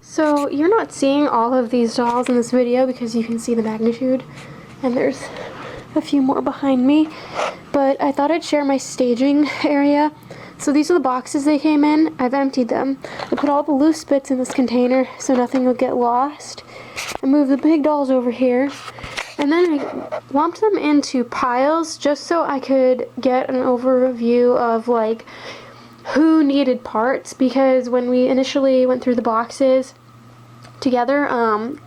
So you're not seeing all of these dolls in this video because you can see the magnitude, and there's a few more behind me, but I thought I'd share my staging area. So these are the boxes they came in. I've emptied them. I put all the loose bits in this container so nothing will get lost. I moved the big dolls over here, and then I lumped them into piles just so I could get an overview of like who needed parts, because when we initially went through the boxes together,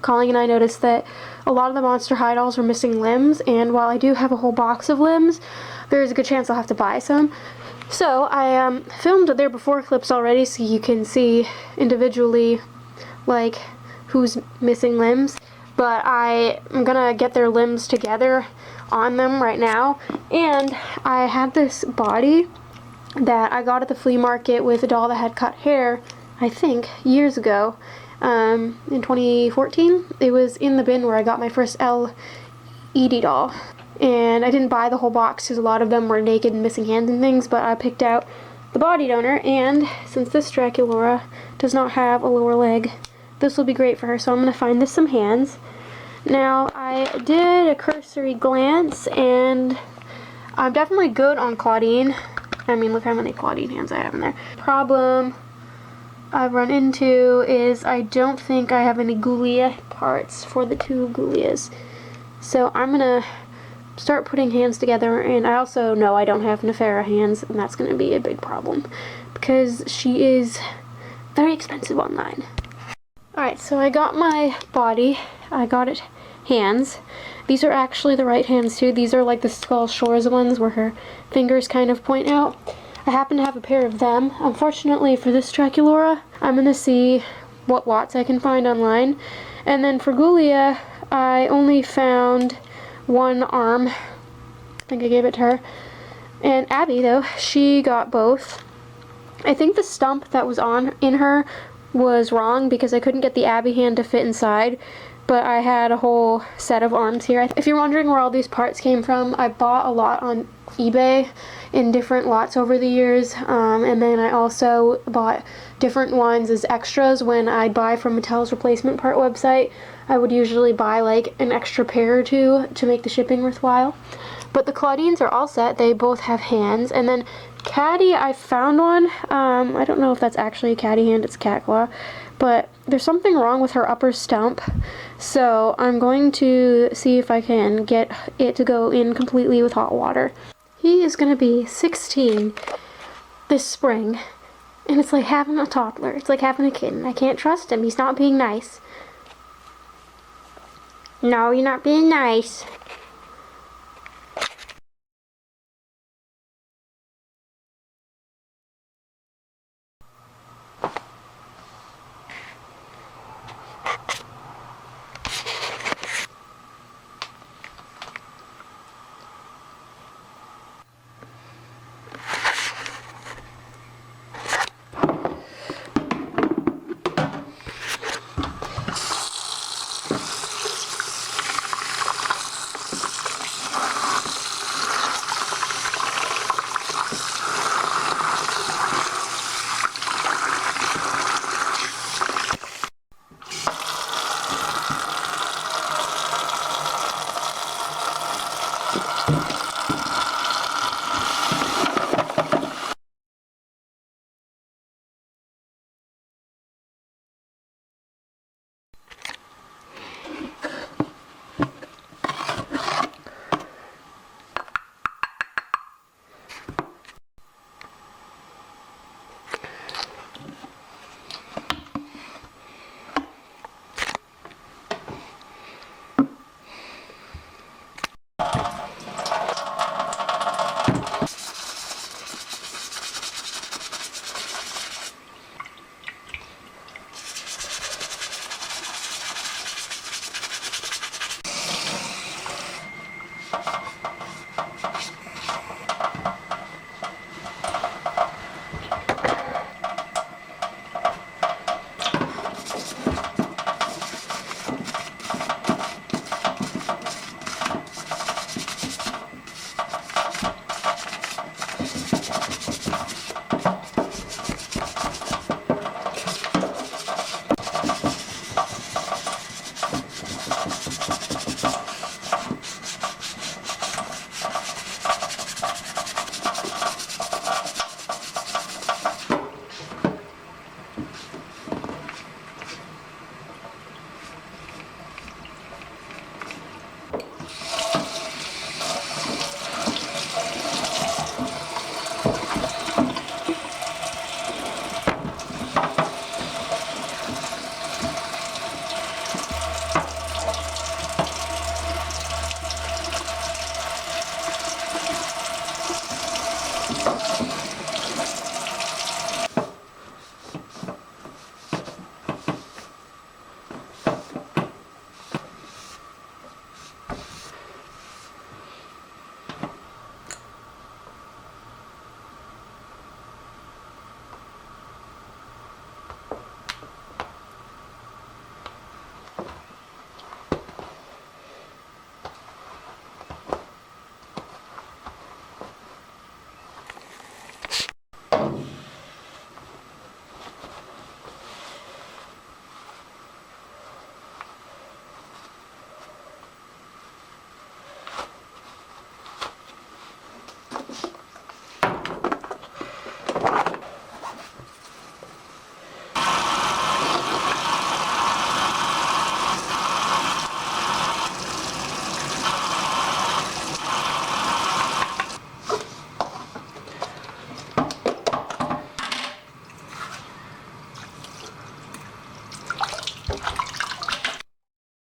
Colleen and I noticed that a lot of the Monster High dolls were missing limbs, and while I do have a whole box of limbs, there's a good chance I'll have to buy some. So I filmed their before clips already so you can see individually like who's missing limbs, but I'm gonna get their limbs together on them right now. And I had this body that I got at the flea market with a doll that had cut hair, I think, years ago, in 2014. It was in the bin where I got my first LED doll. And I didn't buy the whole box because a lot of them were naked and missing hands and things, but I picked out the body donor, and since this Draculaura does not have a lower leg, this will be great for her, so I'm going to find this some hands. Now, I did a cursory glance, and I'm definitely good on Claudine. I mean, look how many Claudine hands I have in there. Problem I've run into is I don't think I have any Ghoulia parts for the two Ghoulias. So I'm going to start putting hands together, and I also know I don't have Nefera hands, and that's going to be a big problem because she is very expensive online. Alright, so I got my body. I got it hands. These are actually the right hands too. These are like the Skull Shores ones where her fingers kind of point out. I happen to have a pair of them. Unfortunately for this Draculaura, I'm going to see what lots I can find online. And then for Ghoulia, I only found one arm. I think I gave it to her. And Abby, though, she got both. I think the stump that was in her was wrong because I couldn't get the Abby hand to fit inside, but I had a whole set of arms here. If you're wondering where all these parts came from, I bought a lot on eBay in different lots over the years, and then I also bought different ones as extras when I'd buy from Mattel's replacement part website. I would usually buy like an extra pair or two to make the shipping worthwhile. But the Claudines are all set. They both have hands. And then Caddy, I found one. I don't know if that's actually a Caddy hand. It's cat claw. But there's something wrong with her upper stump. So I'm going to see if I can get it to go in completely with hot water. He is going to be 16 this spring. And it's like having a toddler. It's like having a kitten. I can't trust him. He's not being nice. No, you're not being nice.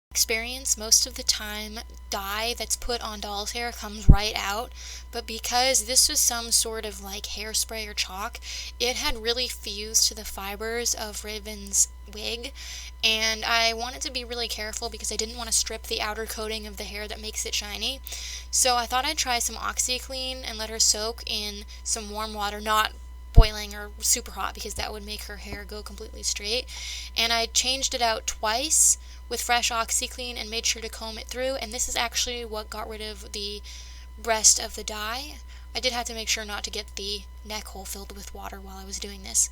Experience, most of the time dye that's put on doll's hair comes right out, but because this was some sort of like hairspray or chalk, it had really fused to the fibers of Raven's wig, and I wanted to be really careful because I didn't want to strip the outer coating of the hair that makes it shiny. So I thought I'd try some OxyClean and let her soak in some warm water, not boiling or super hot because that would make her hair go completely straight. And I changed it out twice with fresh OxyClean and made sure to comb it through, and this is actually what got rid of the rest of the dye. I did have to make sure not to get the neck hole filled with water while I was doing this.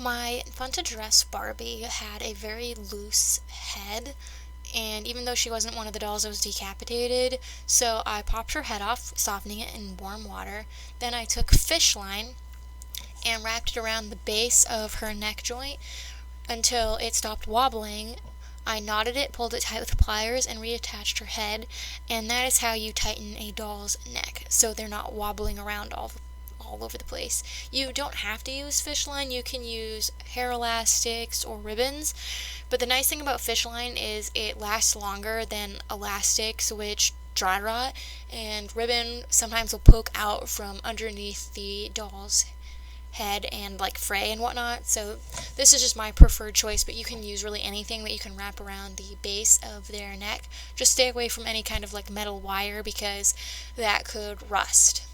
My Fun to Dress Barbie had a very loose head, and even though she wasn't one of the dolls that was decapitated, so I popped her head off, softening it in warm water. Then I took fish line and wrapped it around the base of her neck joint until it stopped wobbling. I knotted it, pulled it tight with pliers, and reattached her head, and that is how you tighten a doll's neck, so they're not wobbling around all over the place. You don't have to use fish line, you can use hair elastics or ribbons, but the nice thing about fish line is it lasts longer than elastics, which dry rot, and ribbon sometimes will poke out from underneath the doll's head and like fray and whatnot. So this is just my preferred choice, but you can use really anything that you can wrap around the base of their neck. Just stay away from any kind of like metal wire because that could rust.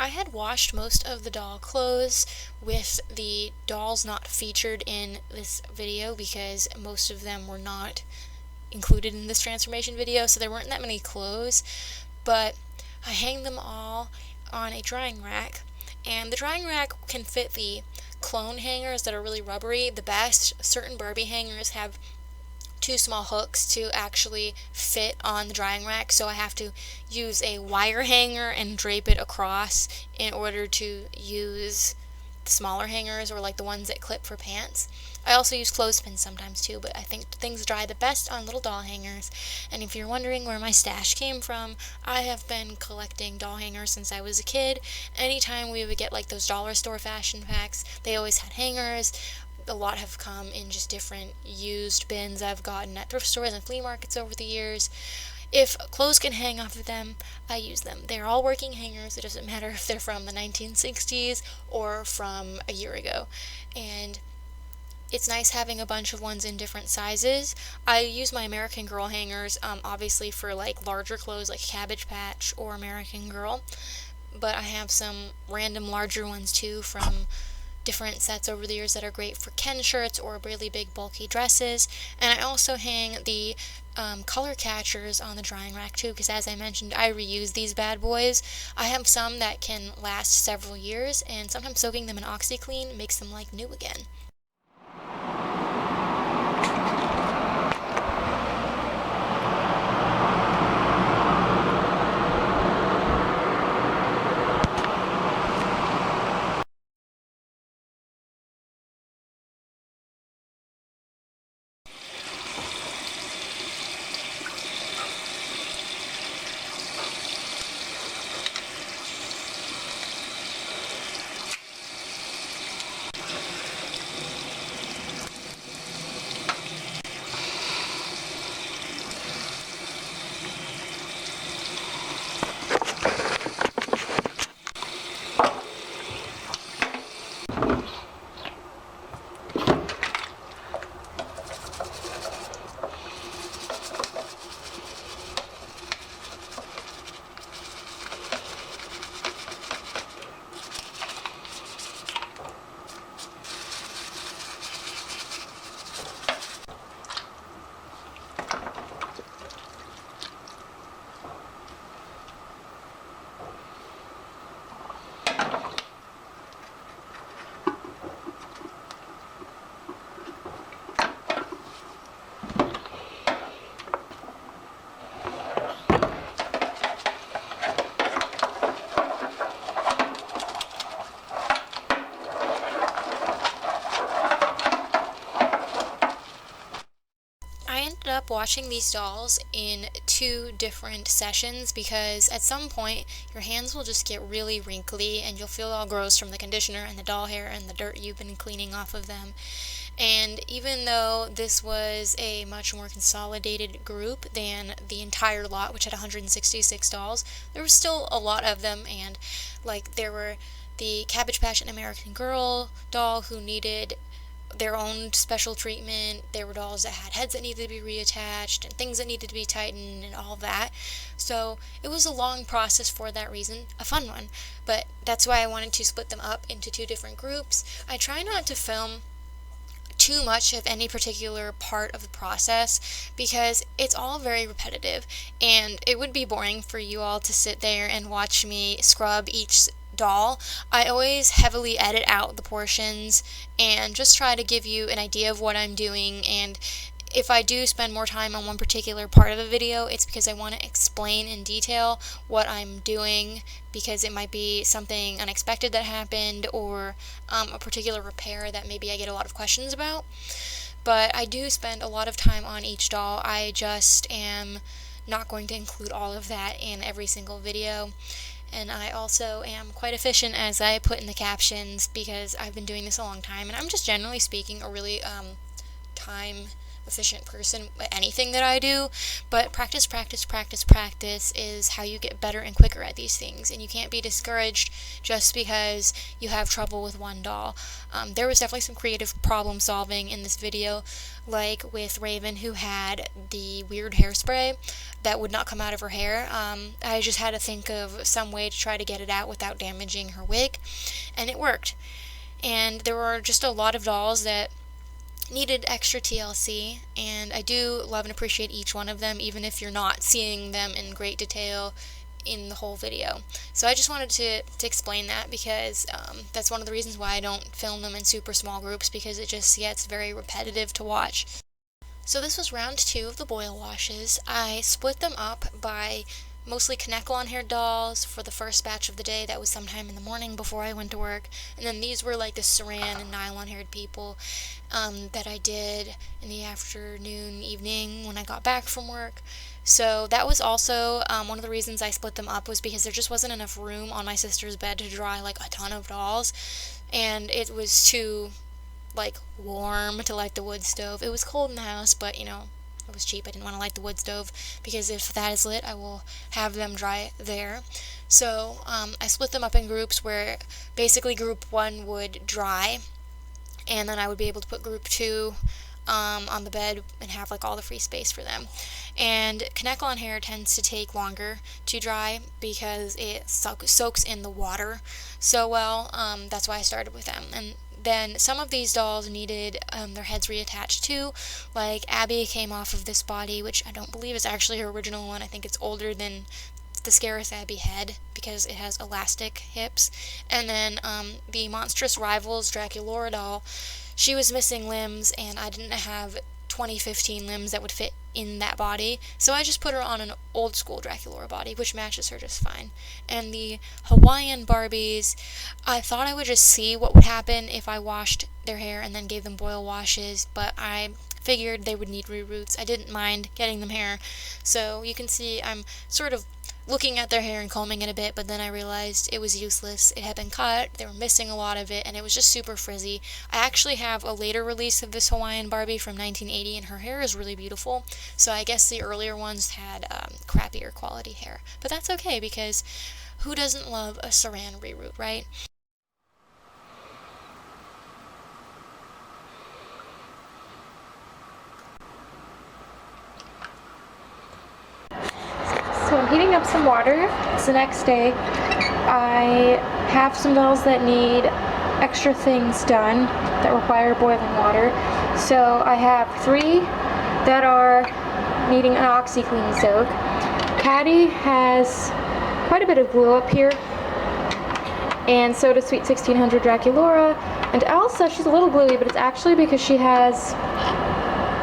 I had washed most of the doll clothes with the dolls not featured in this video because most of them were not included in this transformation video, so there weren't that many clothes, but I hanged them all on a drying rack, and the drying rack can fit the clone hangers that are really rubbery the best. Certain Barbie hangers have too small hooks to actually fit on the drying rack, so I have to use a wire hanger and drape it across in order to use the smaller hangers or like the ones that clip for pants. I also use clothespins sometimes too, but I think things dry the best on little doll hangers. And if you're wondering where my stash came from, I have been collecting doll hangers since I was a kid. Anytime we would get like those dollar store fashion packs, they always had hangers. A lot have come in just different used bins I've gotten at thrift stores and flea markets over the years. If clothes can hang off of them, I use them. They're all working hangers. It doesn't matter if they're from the 1960s or from a year ago. And it's nice having a bunch of ones in different sizes. I use my American Girl hangers, obviously for like larger clothes like Cabbage Patch or American Girl. But I have some random larger ones too from different sets over the years that are great for Ken shirts or really big bulky dresses. And I also hang the color catchers on the drying rack too, because as I mentioned, I reuse these bad boys. I have some that can last several years, and sometimes soaking them in OxyClean makes them like new again. watching these dolls in 2 different sessions because at some point your hands will just get really wrinkly and you'll feel all gross from the conditioner and the doll hair and the dirt you've been cleaning off of them. And even though this was a much more consolidated group than the entire lot, which had 166 dolls, there was still a lot of them. And like, there were the Cabbage Patch and American Girl doll who needed their own special treatment. There were dolls that had heads that needed to be reattached and things that needed to be tightened and all that. So it was a long process for that reason, a fun one. But that's why I wanted to split them up into 2 different groups. I try not to film too much of any particular part of the process because it's all very repetitive and it would be boring for you all to sit there and watch me scrub each doll. I always heavily edit out the portions and just try to give you an idea of what I'm doing, and if I do spend more time on one particular part of a video, it's because I want to explain in detail what I'm doing, because it might be something unexpected that happened or a particular repair that maybe I get a lot of questions about. But I do spend a lot of time on each doll. I just am not going to include all of that in every single video. And I also am quite efficient, as I put in the captions, because I've been doing this a long time and I'm just generally speaking a really time efficient person at anything that I do. But practice is how you get better and quicker at these things, and you can't be discouraged just because you have trouble with one doll. There was definitely some creative problem solving in this video, like with Raven, who had the weird hairspray that would not come out of her hair. I just had to think of some way to try to get it out without damaging her wig, and it worked. And there were just a lot of dolls that needed extra TLC, and I do love and appreciate each one of them, even if you're not seeing them in great detail in the whole video. So I just wanted to explain that, because that's one of the reasons why I don't film them in super small groups, because it just gets very repetitive to watch. So this was round 2 of the boil washes. I split them up by mostly Connect-On hair dolls for the first batch of the day. That was sometime in the morning before I went to work. And then these were like the saran and nylon haired people that I did in the afternoon, evening when I got back from work. So that was also one of the reasons I split them up, was because there just wasn't enough room on my sister's bed to dry like a ton of dolls, and it was too like warm to light the wood stove. It was cold in the house, but you know, it was cheap. I didn't want to light the wood stove, because if that is lit, I will have them dry there. So I split them up in groups where basically group 1 would dry, and then I would be able to put group 2 on the bed and have like all the free space for them. And Connect-On hair tends to take longer to dry because it soaks in the water so well. That's why I started with them. And then some of these dolls needed their heads reattached too. Like Abby came off of this body, which I don't believe is actually her original one. I think it's older than the Scarus Abby head because it has elastic hips. And then the Monstrous Rivals Draculaura doll, she was missing limbs, and I didn't have 2015 limbs that would fit in that body, so I just put her on an old school Draculaura body, which matches her just fine. And the Hawaiian Barbies, I thought I would just see what would happen if I washed their hair and then gave them boil washes, but I figured they would need reroots. I didn't mind getting them hair, so you can see I'm sort of looking at their hair and combing it a bit, but then I realized it was useless. It had been cut, they were missing a lot of it, and it was just super frizzy. I actually have a later release of this Hawaiian Barbie from 1980, and her hair is really beautiful, so I guess the earlier ones had crappier quality hair. But that's okay, because who doesn't love a saran reroot, right? So I'm heating up some water. It's the next day. I have some dolls that need extra things done that require boiling water. So I have 3 that are needing an OxyClean soak. Caddy has quite a bit of glue up here, and so does Sweet 1600 Draculaura. And Elsa, she's a little gluey, but it's actually because she has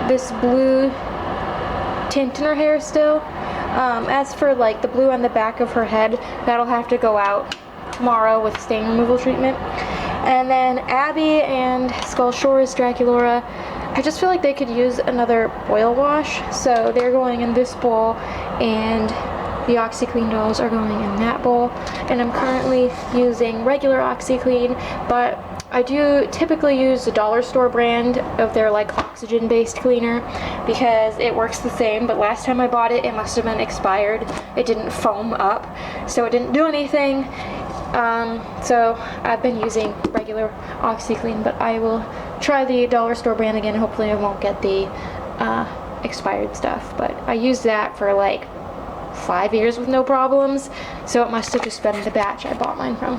this blue tint in her hair still. As for like the blue on the back of her head, that'll have to go out tomorrow with stain removal treatment. And then Abby and Skull Shores Draculaura, I just feel like they could use another oil wash, so they're going in this bowl, and the OxiClean dolls are going in that bowl. And I'm currently using regular OxiClean, but I do typically use the dollar store brand of their like oxygen-based cleaner because it works the same, but last time I bought it, it must have been expired. It didn't foam up, so it didn't do anything. So I've been using regular OxiClean, but I will try the dollar store brand again. Hopefully I won't get the expired stuff, but I used that for like 5 years with no problems, so it must have just been the batch I bought mine from.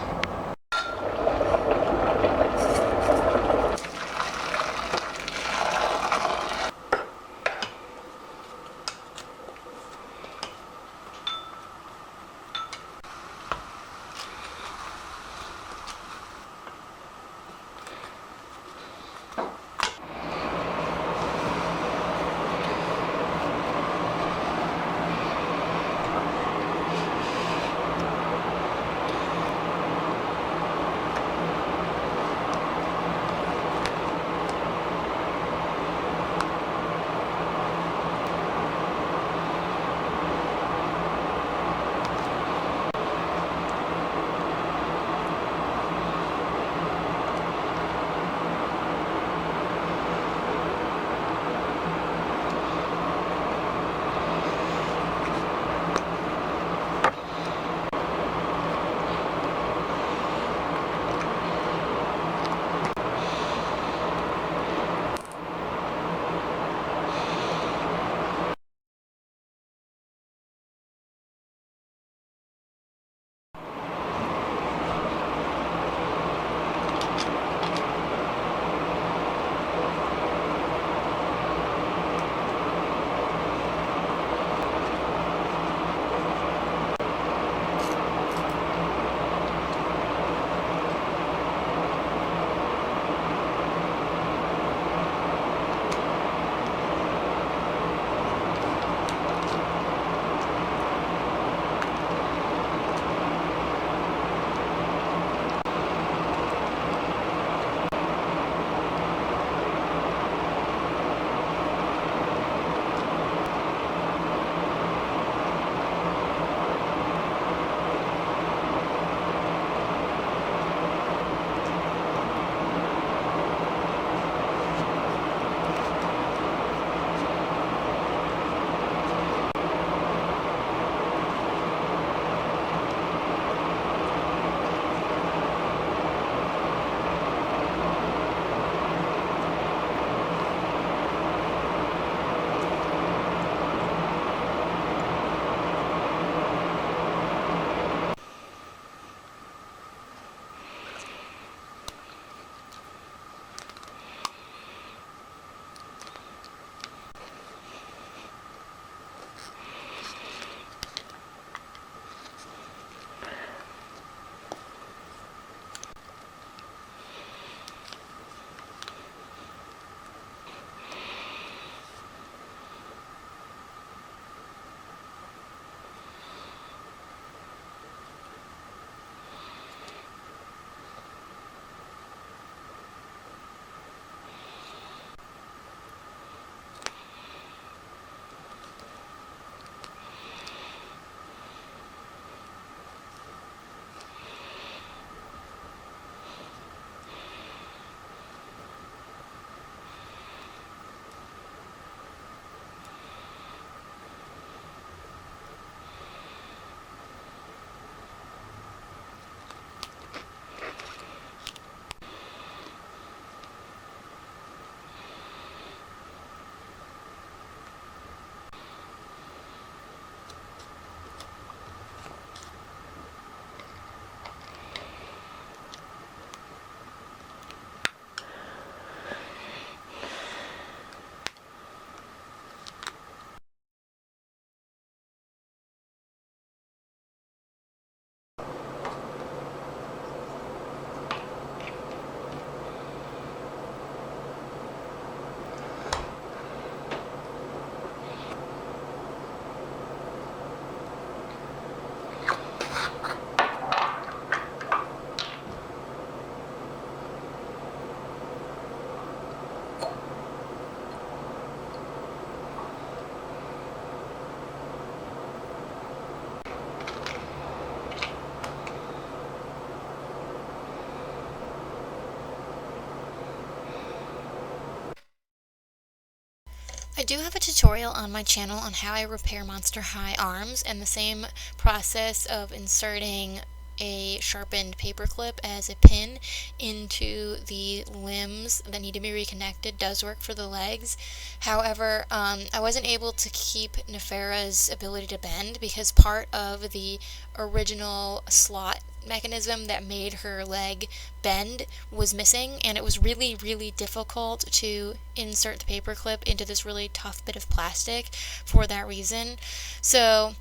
do have a tutorial on my channel on how I repair Monster High arms, and the same process of inserting a sharpened paper clip as a pin into the limbs that need to be reconnected does work for the legs. However, I wasn't able to keep Nefera's ability to bend because part of the original slot mechanism that made her leg bend was missing, and it was really difficult to insert the paper clip into this really tough bit of plastic for that reason. So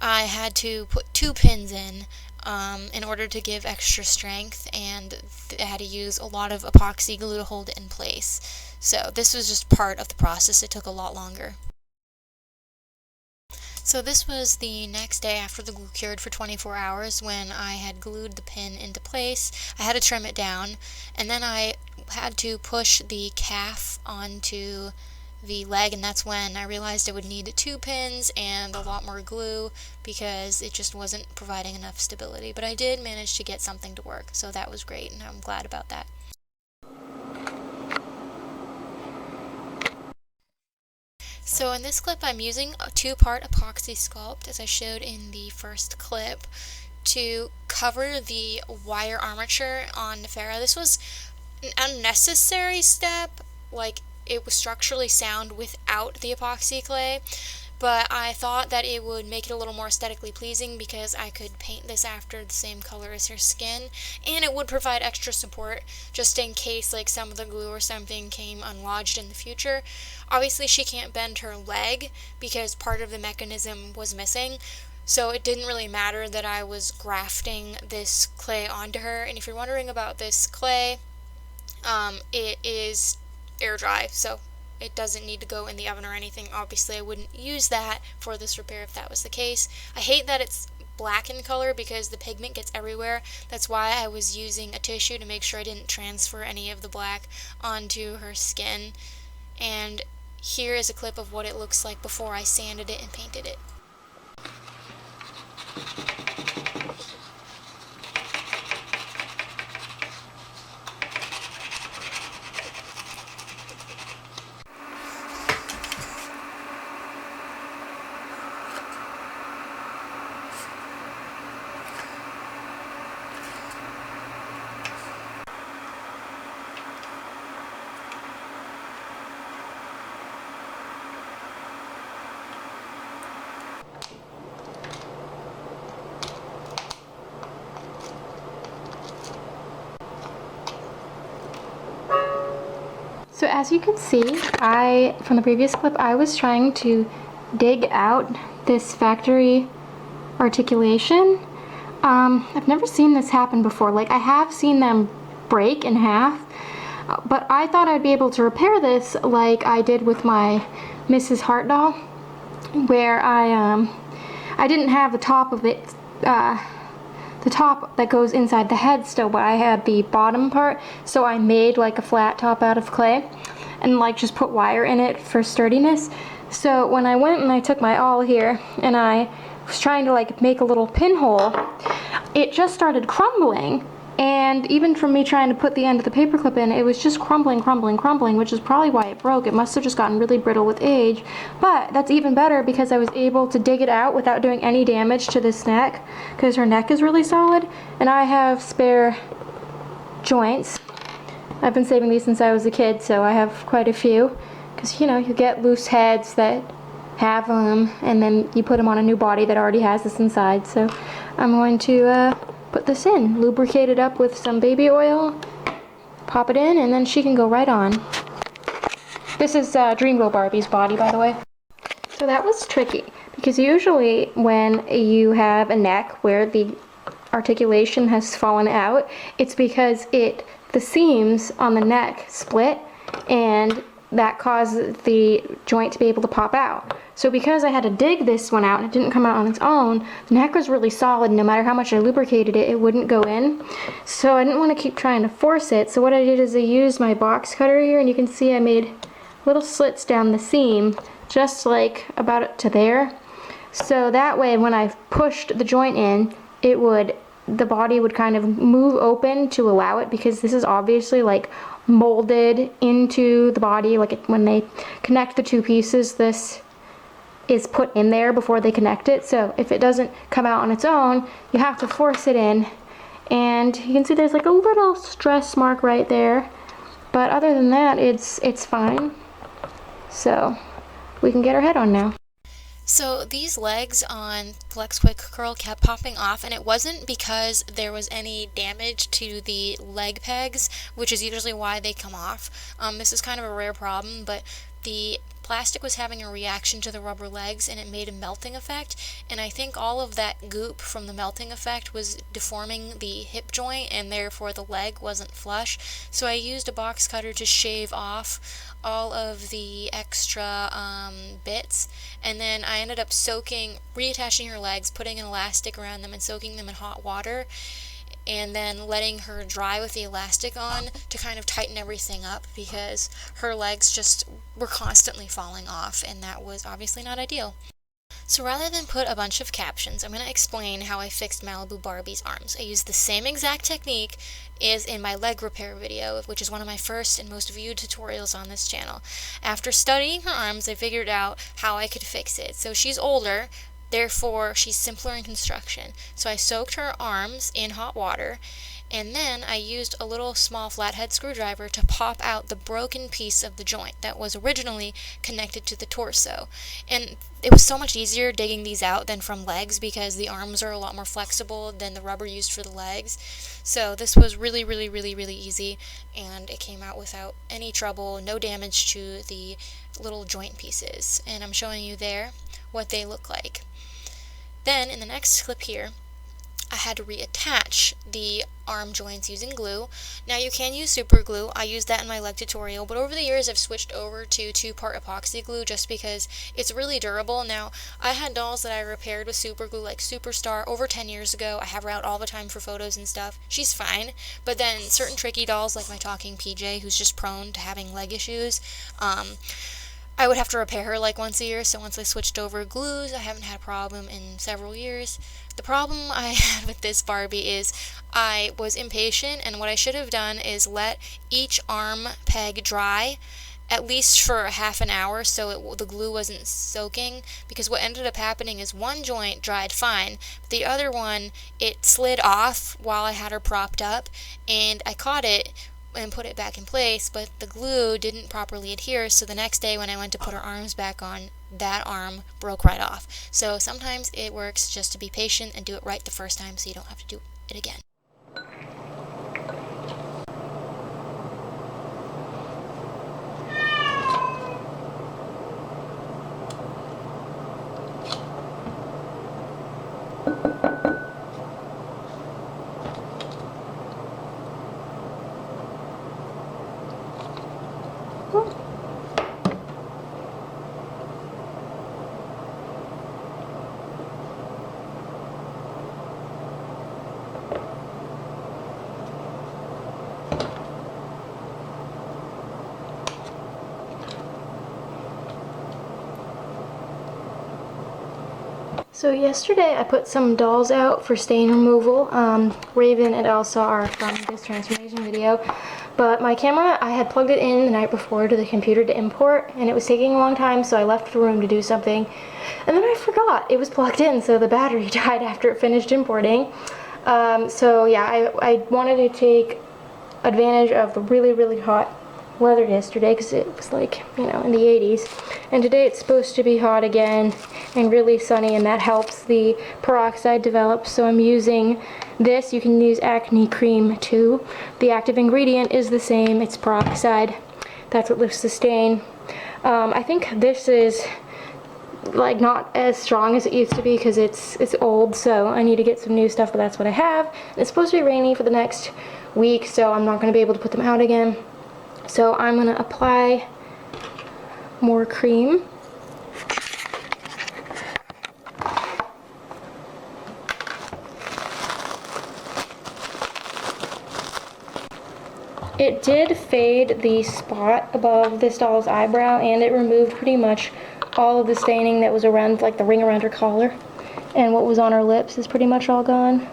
I had to put 2 pins in order to give extra strength, and I had to use a lot of epoxy glue to hold it in place. So this was just part of the process. It took a lot longer. So this was the next day after the glue cured for 24 hours when I had glued the pin into place. I had to trim it down, and then I had to push the calf onto the leg, and that's when I realized I would need 2 pins and a lot more glue because it just wasn't providing enough stability. But I did manage to get something to work, so that was great, and I'm glad about that. So in this clip I'm using a 2-part epoxy sculpt, as I showed in the first clip, to cover the wire armature on Nefera. This was an unnecessary step, like it was structurally sound without the epoxy clay, but I thought that it would make it a little more aesthetically pleasing because I could paint this after the same color as her skin, and it would provide extra support just in case like some of the glue or something came unlodged in the future. Obviously she can't bend her leg because part of the mechanism was missing, so it didn't really matter that I was grafting this clay onto her. And if you're wondering about this clay, it is air dry, so it doesn't need to go in the oven or anything. Obviously I wouldn't use that for this repair if that was the case. I hate that it's black in color because the pigment gets everywhere. That's why I was using a tissue to make sure I didn't transfer any of the black onto her skin. And here is a clip of what it looks like before I sanded it and painted it. So as you can see, from the previous clip, I was trying to dig out this factory articulation. I've never seen this happen before. Like, I have seen them break in half, but I thought I'd be able to repair this like I did with my Mrs. Hart doll, where I didn't have the top of it, the top that goes inside the head still, but I had the bottom part, so I made like a flat top out of clay and like just put wire in it for sturdiness. So when I went and I took my awl here and I was trying to like make a little pinhole, it just started crumbling. And even from me trying to put the end of the paper clip in, it was just crumbling, which is probably why it broke. It must have just gotten really brittle with age. But that's even better because I was able to dig it out without doing any damage to this neck, because her neck is really solid. And I have spare joints. I've been saving these since I was a kid, so I have quite a few. Because, you know, you get loose heads that have them, and then you put them on a new body that already has this inside. So I'm going to put this in, lubricate it up with some baby oil, pop it in, and then she can go right on. This is Dreamglow Barbie's body, by the way. So that was tricky, because usually when you have a neck where the articulation has fallen out, it's because the seams on the neck split, and that causes the joint to be able to pop out. So because I had to dig this one out and it didn't come out on its own, the neck was really solid. No matter how much I lubricated it, it wouldn't go in. So I didn't want to keep trying to force it. So what I did is I used my box cutter here, and you can see I made little slits down the seam, just like about to there. So that way when I pushed the joint in, the body would kind of move open to allow it, because this is obviously like molded into the body. Like when they connect the two pieces, this is put in there before they connect it. So if it doesn't come out on its own, you have to force it in. And you can see there's like a little stress mark right there. But other than that, it's fine. So we can get our head on now. So these legs on Flex Quick Curl kept popping off, and it wasn't because there was any damage to the leg pegs, which is usually why they come off. This is kind of a rare problem, but the plastic was having a reaction to the rubber legs, and it made a melting effect, and I think all of that goop from the melting effect was deforming the hip joint, and therefore the leg wasn't flush. So I used a box cutter to shave off all of the extra bits, and then I ended up reattaching her legs, putting an elastic around them and soaking them in hot water, and then letting her dry with the elastic on to kind of tighten everything up, because her legs just were constantly falling off, and that was obviously not ideal. So rather than put a bunch of captions, I'm going to explain how I fixed Malibu Barbie's arms. I used the same exact technique as in my leg repair video, which is one of my first and most viewed tutorials on this channel. After studying her arms, I figured out how I could fix it. So she's older, therefore she's simpler in construction. So I soaked her arms in hot water, and then I used a little small flathead screwdriver to pop out the broken piece of the joint that was originally connected to the torso. And it was so much easier digging these out than from legs, because the arms are a lot more flexible than the rubber used for the legs. So this was really, really, really, really easy, and it came out without any trouble, no damage to the little joint pieces. And I'm showing you there what they look like. Then in the next clip here, I had to reattach the arm joints using glue. Now you can use super glue. I used that in my leg tutorial, but over the years I've switched over to 2-part epoxy glue just because it's really durable. Now, I had dolls that I repaired with super glue, like Superstar, over 10 years ago. I have her out all the time for photos and stuff. She's fine, but then certain tricky dolls, like my talking PJ, who's just prone to having leg issues, I would have to repair her like once a year. So once I switched over glues, I haven't had a problem in several years. The problem I had with this Barbie is I was impatient, and what I should have done is let each arm peg dry at least for half an hour so the glue wasn't soaking, because what ended up happening is one joint dried fine, but the other one, it slid off while I had her propped up, and I caught it and put it back in place, but the glue didn't properly adhere, so the next day when I went to put her arms back on, that arm broke right off. So sometimes it works just to be patient and do it right the first time so you don't have to do it again. So yesterday I put some dolls out for stain removal. Raven and Elsa are from this transformation video, but my camera, I had plugged it in the night before to the computer to import, and it was taking a long time, so I left the room to do something, and then I forgot it was plugged in, so the battery died after it finished importing. So yeah, I wanted to take advantage of the really, really hot weather yesterday, because it was like, you know, in the 80s, and today it's supposed to be hot again and really sunny, and that helps the peroxide develop. So I'm using this. You can use acne cream too. The active ingredient is the same, it's peroxide. That's what lifts the stain. I think this is like not as strong as it used to be because it's old, so I need to get some new stuff, but that's what I have. And it's supposed to be rainy for the next week, so I'm not going to be able to put them out again. So I'm going to apply more cream. It did fade the spot above this doll's eyebrow, and it removed pretty much all of the staining that was around, like the ring around her collar. And what was on her lips is pretty much all gone.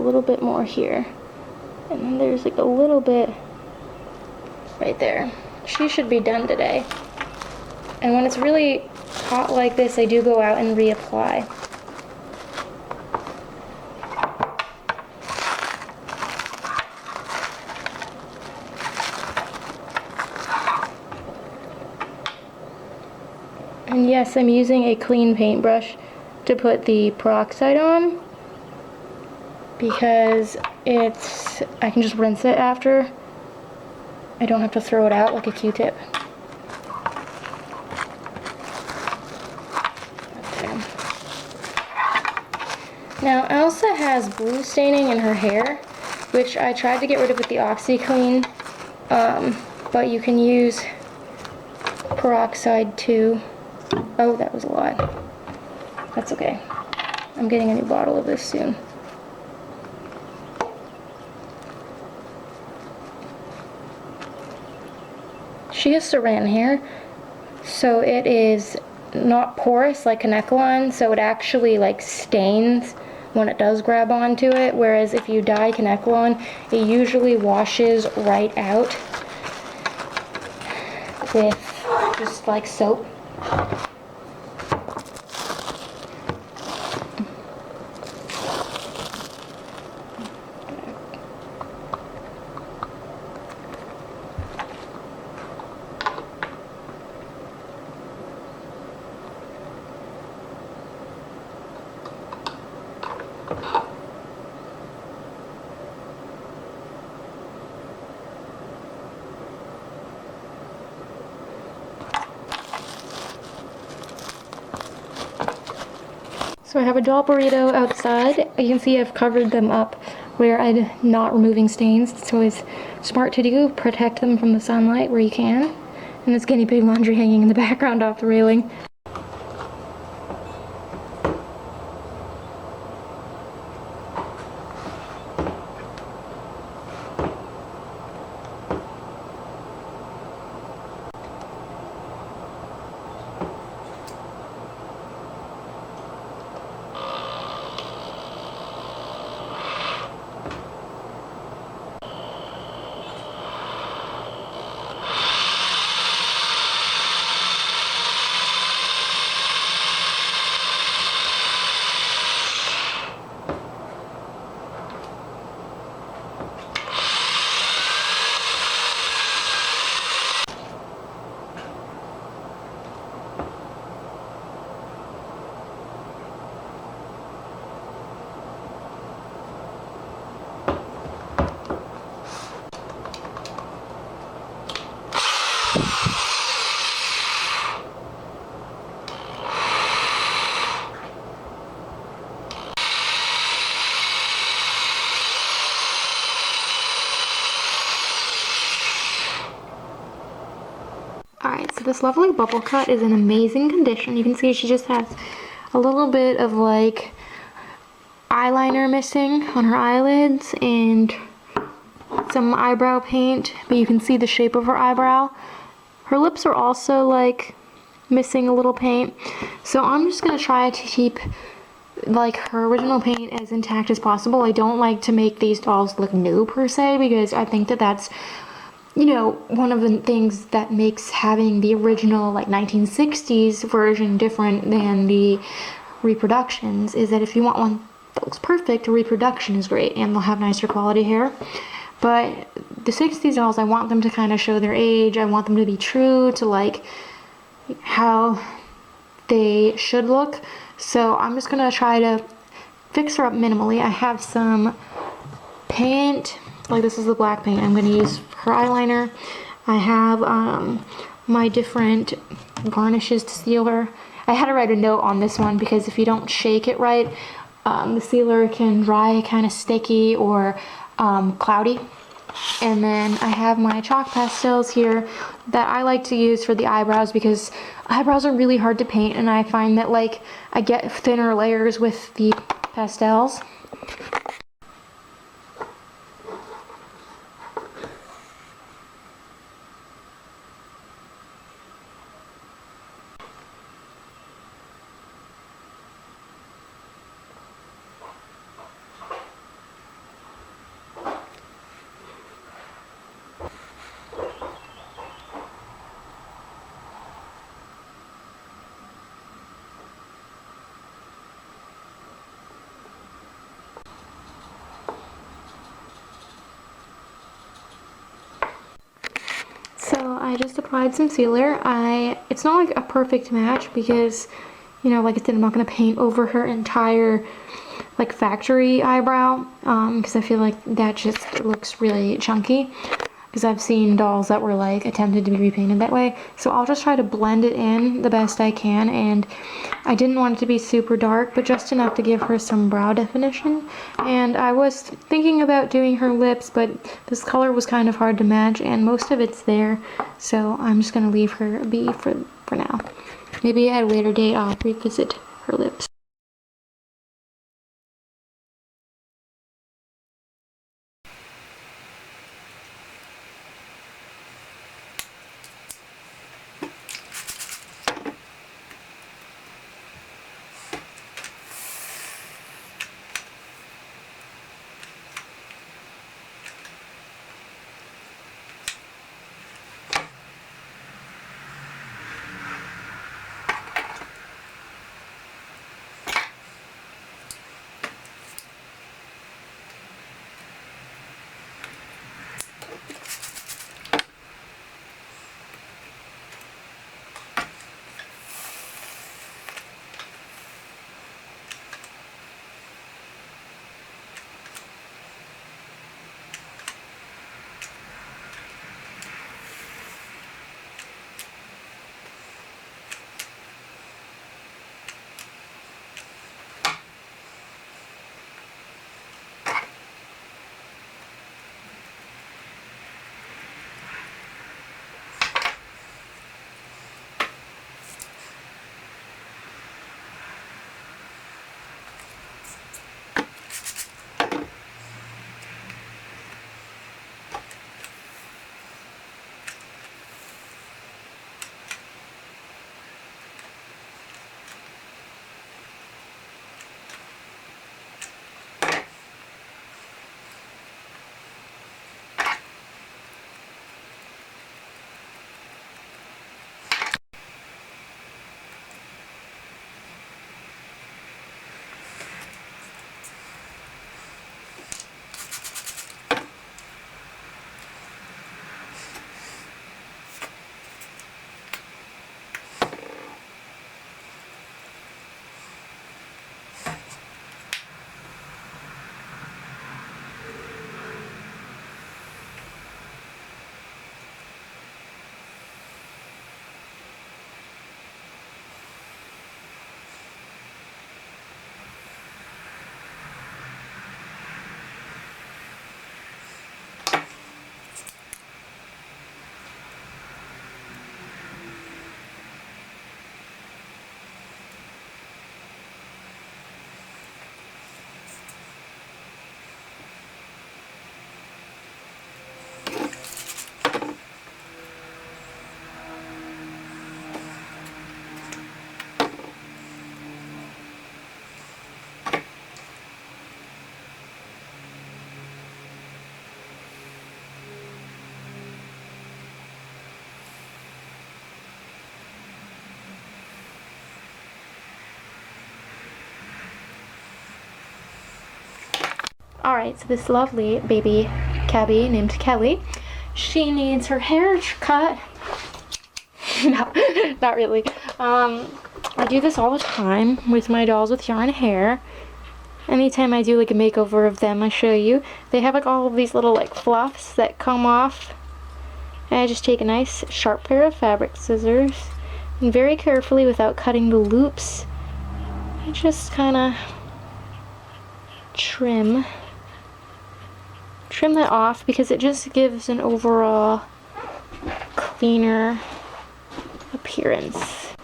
little bit more here. And then there's like a little bit right there. She should be done today. And when it's really hot like this, I do go out and reapply. And yes, I'm using a clean paintbrush to put the peroxide on because I can just rinse it after. I don't have to throw it out like a Q-tip. Okay. Now, Elsa has blue staining in her hair, which I tried to get rid of with the OxyClean, but you can use peroxide too. Oh, that was a lot. That's okay. I'm getting a new bottle of this soon. She has saran hair, so it is not porous like Kanekalon, so it actually like stains when it does grab onto it, whereas if you dye Kanekalon, it usually washes right out with just like soap. So I have a doll burrito outside. You can see I've covered them up where I'm not removing stains. It's always smart to do. Protect them from the sunlight where you can. And this guinea pig laundry hanging in the background off the railing. Alright, so this lovely bubble cut is in amazing condition. You can see she just has a little bit of like eyeliner missing on her eyelids and some eyebrow paint, but you can see the shape of her eyebrow. Her lips are also like missing a little paint. So I'm just going to try to keep like her original paint as intact as possible. I don't like to make these dolls look new per se because I think that that's, you know, one of the things that makes having the original like 1960s version different than the reproductions is that if you want one that looks perfect, a reproduction is great and they'll have nicer quality hair. But the 60s dolls, I want them to kind of show their age. I want them to be true to like how they should look. So I'm just gonna try to fix her up minimally. I have some paint, like this is the black paint I'm gonna use for eyeliner. I have my different varnishes to seal her. I had to write a note on this one because if you don't shake it right, the sealer can dry kind of sticky or cloudy. And then I have my chalk pastels here that I like to use for the eyebrows because eyebrows are really hard to paint and I find that like I get thinner layers with the pastels. So I just applied some sealer. It's not like a perfect match because, you know, like I said, I'm not going to paint over her entire like factory eyebrow because I feel like that just looks really chunky, because I've seen dolls that were like attempted to be repainted that way. So I'll just try to blend it in the best I can, and I didn't want it to be super dark, but just enough to give her some brow definition. And I was thinking about doing her lips, but this color was kind of hard to match, and most of it's there, so I'm just gonna leave her be for now. Maybe at a later date I'll revisit her lips. Alright, so this lovely baby cabby named Kelly, she needs her hair cut. No, not really. I do this all the time with my dolls with yarn hair. Anytime I do like a makeover of them, I show you. They have like all of these little like fluffs that come off. And I just take a nice sharp pair of fabric scissors and very carefully, without cutting the loops, I just kind of trim that off, because it just gives an overall cleaner appearance.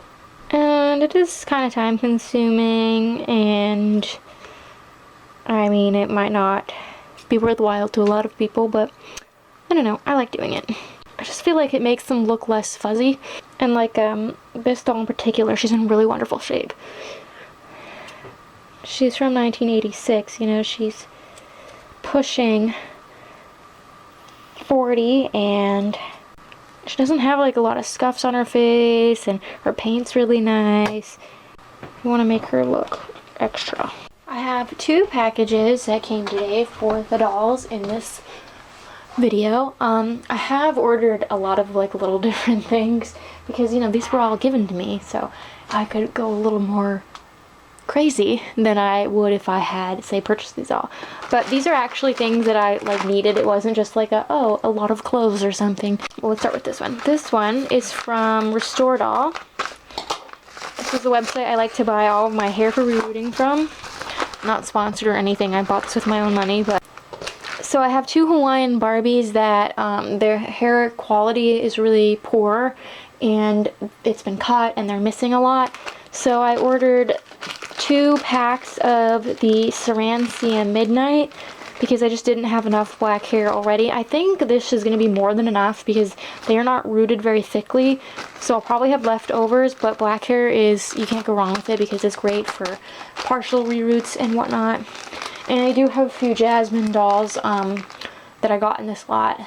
And it is kind of time consuming, and I mean, it might not be worthwhile to a lot of people, but I don't know, I like doing it. I just feel like it makes them look less fuzzy, and like this doll in particular, she's in really wonderful shape. She's from 1986, you know, she's pushing 40, and she doesn't have like a lot of scuffs on her face, and her paint's really nice. You want to make her look extra. I have 2 packages that came today for the dolls in this video. I have ordered a lot of like little different things because, you know, these were all given to me, so I could go a little more crazy than I would if I had, say, purchased these all. But these are actually things that I like needed. It wasn't just like a lot of clothes or something. Well, let's start with this one. This one is from Restore Doll. This is the website I like to buy all of my hair for rerooting from. Not sponsored or anything. I bought this with my own money, but so I have two Hawaiian Barbies that their hair quality is really poor and it's been cut and they're missing a lot. So I ordered 2 packs of the Saransia Midnight because I just didn't have enough black hair already. I think this is going to be more than enough because they are not rooted very thickly. So I'll probably have leftovers, but black hair is, you can't go wrong with it because it's great for partial reroots and whatnot. And I do have a few Jasmine dolls that I got in this lot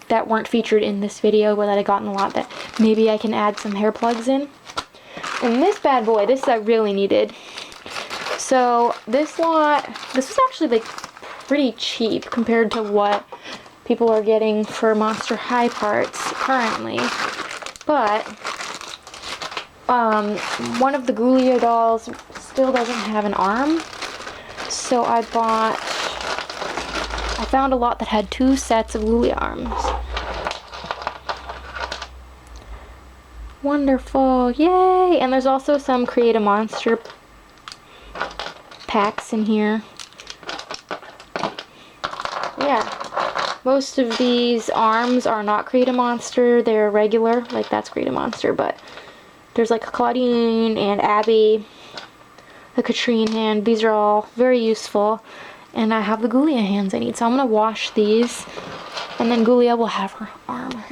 that weren't featured in this video, but that I got in the lot that maybe I can add some hair plugs in. And this bad boy, this I really needed. So this lot, this was actually like pretty cheap compared to what people are getting for Monster High parts currently. But one of the Ghoulia dolls still doesn't have an arm. So I found a lot that had 2 sets of Ghoulia arms. Wonderful, yay! And there's also some Create a Monster packs in here. Yeah, most of these arms are not Create a Monster, they're regular, like that's Create a Monster, but there's like Claudine and Abby, the Katrine hand. These are all very useful, and I have the Ghoulia hands I need, so I'm going to wash these, and then Ghoulia will have her arm.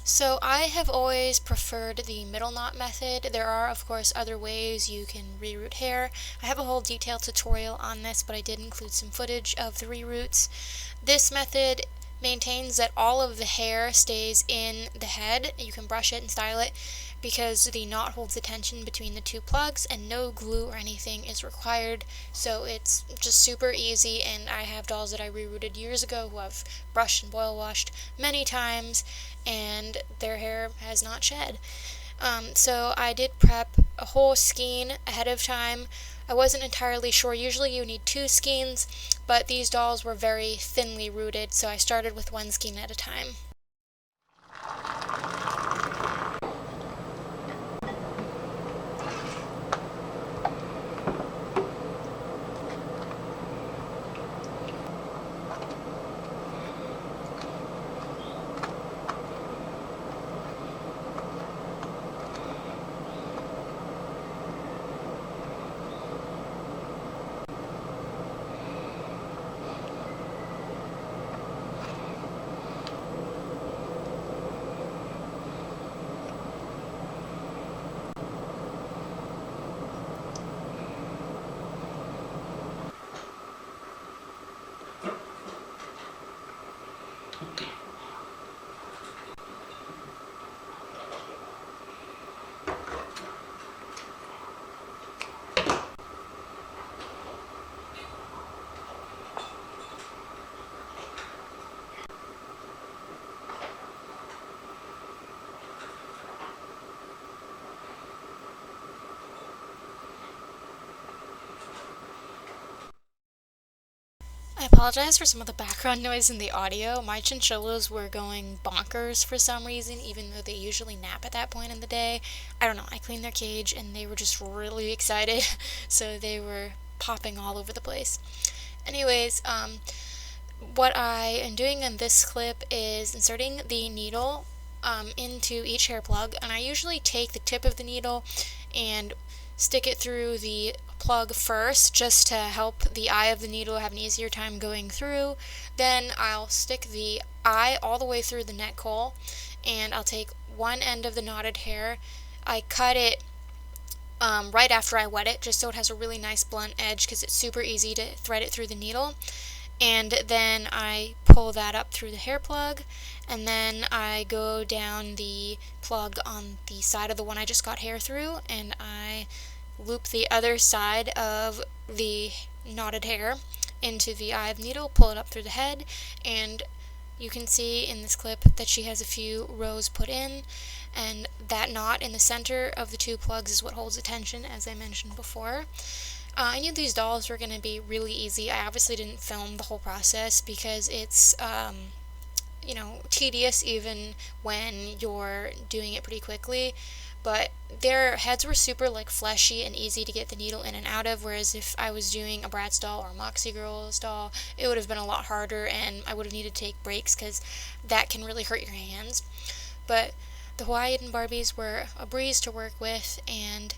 So I have always preferred the middle knot method. There are, of course, other ways you can reroot hair. I have a whole detailed tutorial on this, but I did include some footage of the reroots. This method maintains that all of the hair stays in the head. You can brush it and style it because the knot holds the tension between the 2 plugs and no glue or anything is required, so it's just super easy. And I have dolls that I rerooted years ago who I've brushed and boil washed many times and their hair has not shed. So I did prep a whole skein ahead of time. I wasn't entirely sure. Usually you need 2 skeins, but these dolls were very thinly rooted, so I started with 1 skein at a time. apologize for some of the background noise in the audio. My chinchillas were going bonkers for some reason, even though they usually nap at that point in the day. I don't know, I cleaned their cage and they were just really excited, so they were popping all over the place. Anyways, what I am doing in this clip is inserting the needle into each hair plug, and I usually take the tip of the needle and stick it through the plug first, just to help the eye of the needle have an easier time going through. Then I'll stick the eye all the way through the neck hole, and I'll take one end of the knotted hair. I cut it right after I wet it, just so it has a really nice blunt edge, because it's super easy to thread it through the needle. And then I pull that up through the hair plug, and then I go down the plug on the side of the one I just got hair through, and I loop the other side of the knotted hair into the eye of the needle, pull it up through the head, and you can see in this clip that she has a few rows put in, and that knot in the center of the two plugs is what holds attention, as I mentioned before. I knew these dolls were going to be really easy. I obviously didn't film the whole process because it's, tedious even when you're doing it pretty quickly. But their heads were super fleshy and easy to get the needle in and out of, whereas if I was doing a Bratz doll or a Moxie Girls doll, it would have been a lot harder and I would have needed to take breaks because that can really hurt your hands. But the Hawaiian Barbies were a breeze to work with, and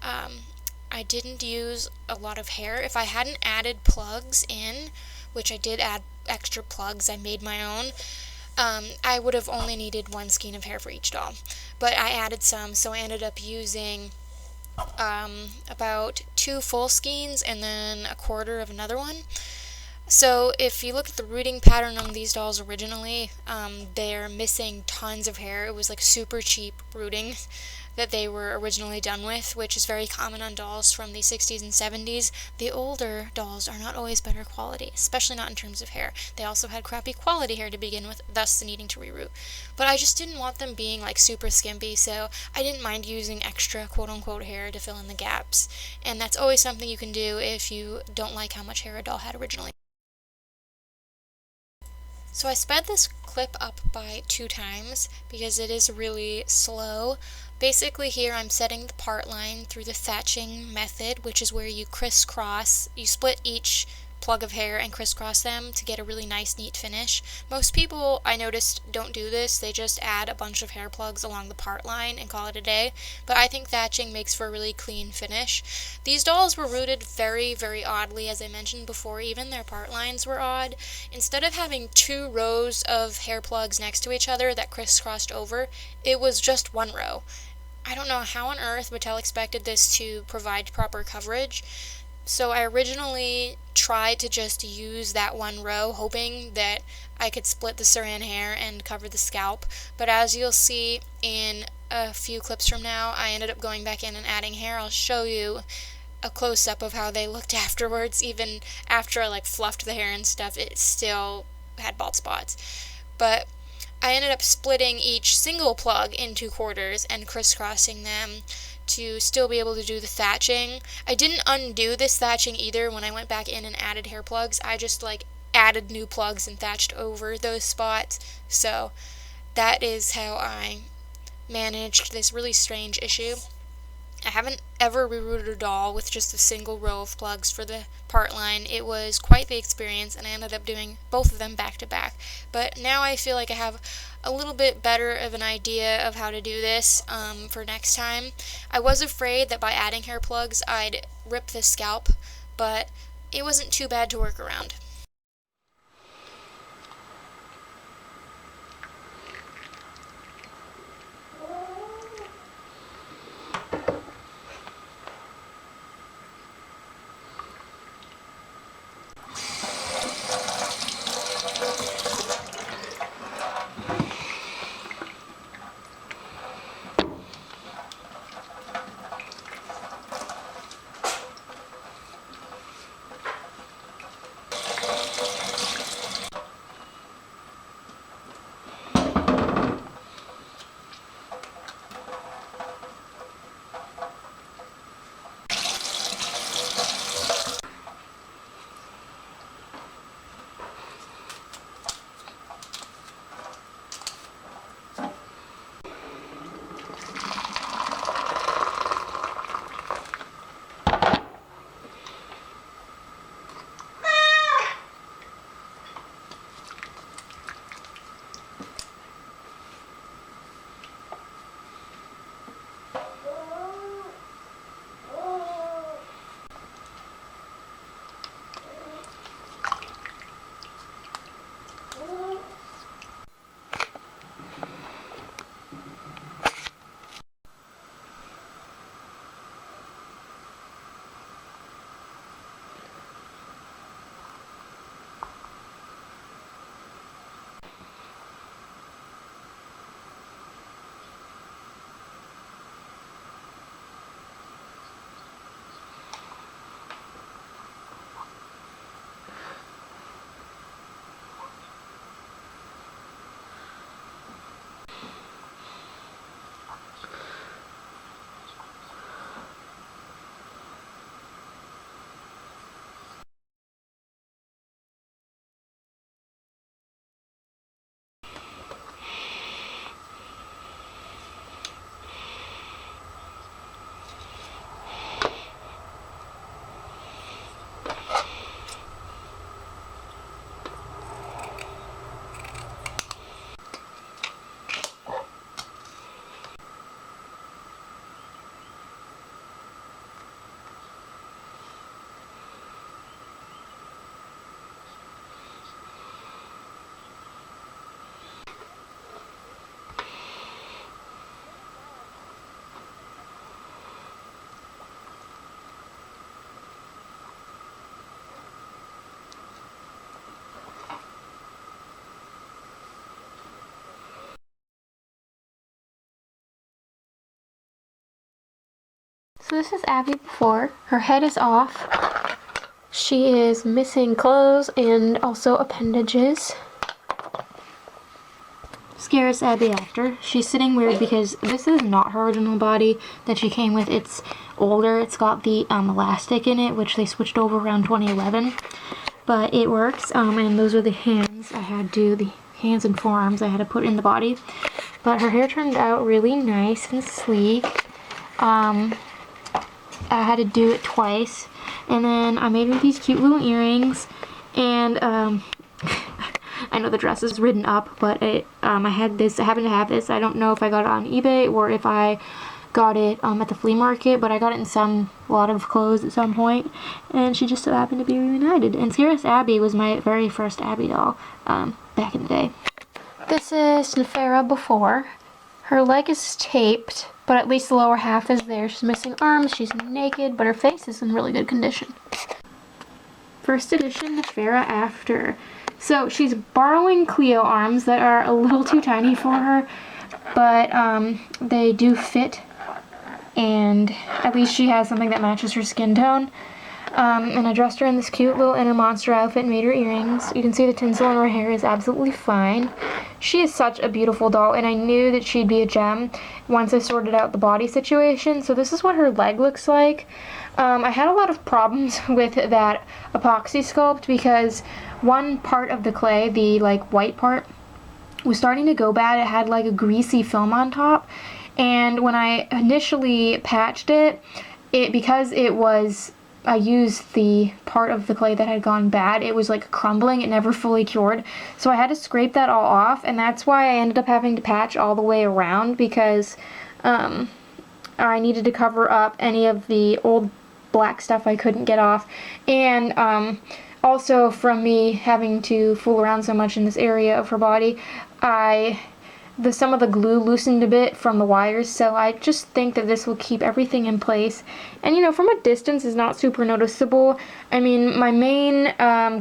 I didn't use a lot of hair. If I hadn't added plugs in, which I did add extra plugs, I made my own, I would have only needed one skein of hair for each doll. But I added some, so I ended up using about 2 full skeins and then a quarter of another one. So if you look at the rooting pattern on these dolls originally, they're missing tons of hair. It was super cheap rooting that they were originally done with, which is very common on dolls from the 60s and 70s. The older dolls are not always better quality, especially not in terms of hair. They also had crappy quality hair to begin with, thus the needing to reroot. But I just didn't want them being super skimpy, so I didn't mind using extra quote-unquote hair to fill in the gaps. And that's always something you can do if you don't like how much hair a doll had originally. So I sped this clip up by 2 times because it is really slow. Basically here I'm setting the part line through the thatching method, which is where you crisscross, you split each plug of hair and crisscross them to get a really nice neat finish. Most people, I noticed, don't do this. They just add a bunch of hair plugs along the part line and call it a day, but I think thatching makes for a really clean finish. These dolls were rooted very, very oddly, as I mentioned before. Even their part lines were odd. Instead of having 2 rows of hair plugs next to each other that crisscrossed over, it was just 1 row. I don't know how on earth Mattel expected this to provide proper coverage. So I originally tried to just use that 1 row, hoping that I could split the saran hair and cover the scalp. But as you'll see in a few clips from now, I ended up going back in and adding hair. I'll show you a close-up of how they looked afterwards. Even after I fluffed the hair and stuff, it still had bald spots. But I ended up splitting each single plug into quarters and crisscrossing them to still be able to do the thatching. I didn't undo this thatching either when I went back in and added hair plugs. I just added new plugs and thatched over those spots. So that is how I managed this really strange issue. I haven't ever rerooted a doll with just a single row of plugs for the part line. It was quite the experience, and I ended up doing both of them back to back. But now I feel like I have a little bit better of an idea of how to do this for next time. I was afraid that by adding hair plugs I'd rip the scalp, but it wasn't too bad to work around. So this is Abby before. Her head is off. She is missing clothes and also appendages. Scares Abby after. She's sitting weird because this is not her original body that she came with. It's older. It's got the elastic in it, which they switched over around 2011. But it works. And those are the hands. The hands and forearms I had to put in the body. But her hair turned out really nice and sleek. I had to do it twice. And then I made her these cute little earrings. And I know the dress is written up, but I happened to have this. I don't know if I got it on eBay or if I got it at the flea market, but I got it in a lot of clothes at some point, and she just so happened to be reunited. And Scares Abby was my very first Abby doll back in the day. This is Nefera before. Her leg is taped, but at least the lower half is there. She's missing arms, she's naked, but her face is in really good condition. First edition Nefera after. So she's borrowing Cleo arms that are a little too tiny for her, but they do fit, and at least she has something that matches her skin tone. And I dressed her in this cute little inner monster outfit and made her earrings. You can see the tinsel in her hair is absolutely fine. She is such a beautiful doll, and I knew that she'd be a gem once I sorted out the body situation. So this is what her leg looks like. I had a lot of problems with that epoxy sculpt because one part of the clay, the white part, was starting to go bad. It had a greasy film on top, and when I initially patched it, because I used the part of the clay that had gone bad, it was crumbling. It never fully cured, so I had to scrape that all off, and that's why I ended up having to patch all the way around, because I needed to cover up any of the old black stuff I couldn't get off, and also from me having to fool around so much in this area of her body, some of the glue loosened a bit from the wires, so I just think that this will keep everything in place. And from a distance is not super noticeable. I mean, my main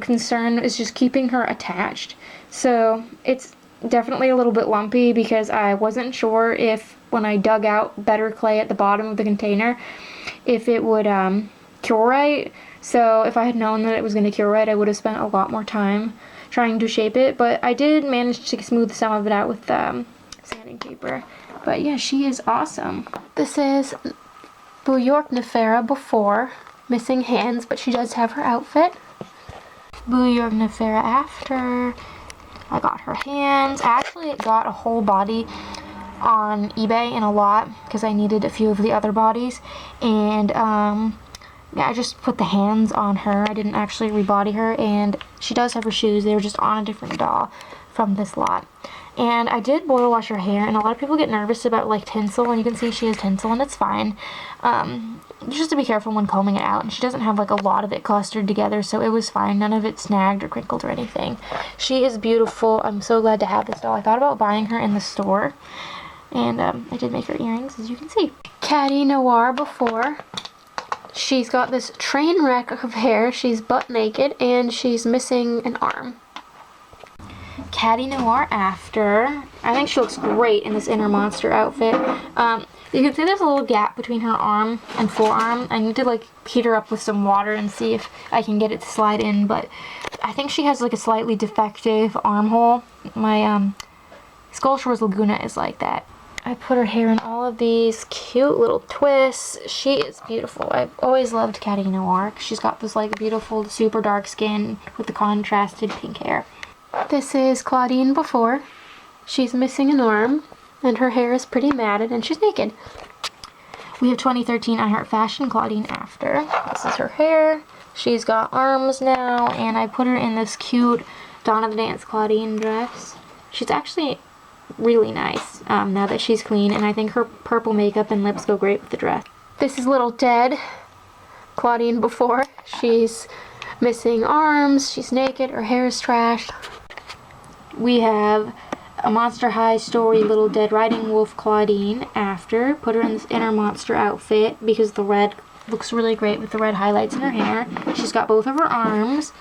concern is just keeping her attached. So it's definitely a little bit lumpy because I wasn't sure if when I dug out better clay at the bottom of the container, if it would cure right. So if I had known that it was going to cure right, I would have spent a lot more time trying to shape it, but I did manage to smooth some of it out with sanding paper. But yeah, she is awesome. This is Blue York Nefera before, missing hands, but she does have her outfit. Blue York Nefera after. I got her hands. I actually got a whole body on eBay in a lot because I needed a few of the other bodies, and yeah, I just put the hands on her. I didn't actually rebody her, and she does have her shoes. They were just on a different doll from this lot. And I did boil wash her hair, and a lot of people get nervous about tinsel, and you can see she has tinsel, and it's fine. Just have to be careful when combing it out, and she doesn't have a lot of it clustered together, so it was fine. None of it snagged or crinkled or anything. She is beautiful. I'm so glad to have this doll. I thought about buying her in the store, and I did make her earrings, as you can see. Caddy Noir before. She's got this train wreck of hair. She's butt naked, and she's missing an arm. Caddy Noir after. I think she looks great in this inner monster outfit. You can see there's a little gap between her arm and forearm. I need to heat her up with some water and see if I can get it to slide in, but I think she has a slightly defective armhole. My Skullshore's Laguna is like that. I put her hair in all of these cute little twists. She is beautiful. I've always loved Caddy Noir. She's got this beautiful super dark skin with the contrasted pink hair. This is Claudine before. She's missing an arm, and her hair is pretty matted, and she's naked. We have 2013 I Heart Fashion Claudine after. This is her hair. She's got arms now, and I put her in this cute Dawn of the Dance Claudine dress. She's actually really nice now that she's clean, and I think her purple makeup and lips go great with the dress. This is Little Dead Claudine before. She's missing arms, she's naked, her hair is trashed. We have a Monster High Story Little Dead Riding Wolf Claudine after. Put her in this inner monster outfit because the red looks really great with the red highlights in her hair. She's got both of her arms.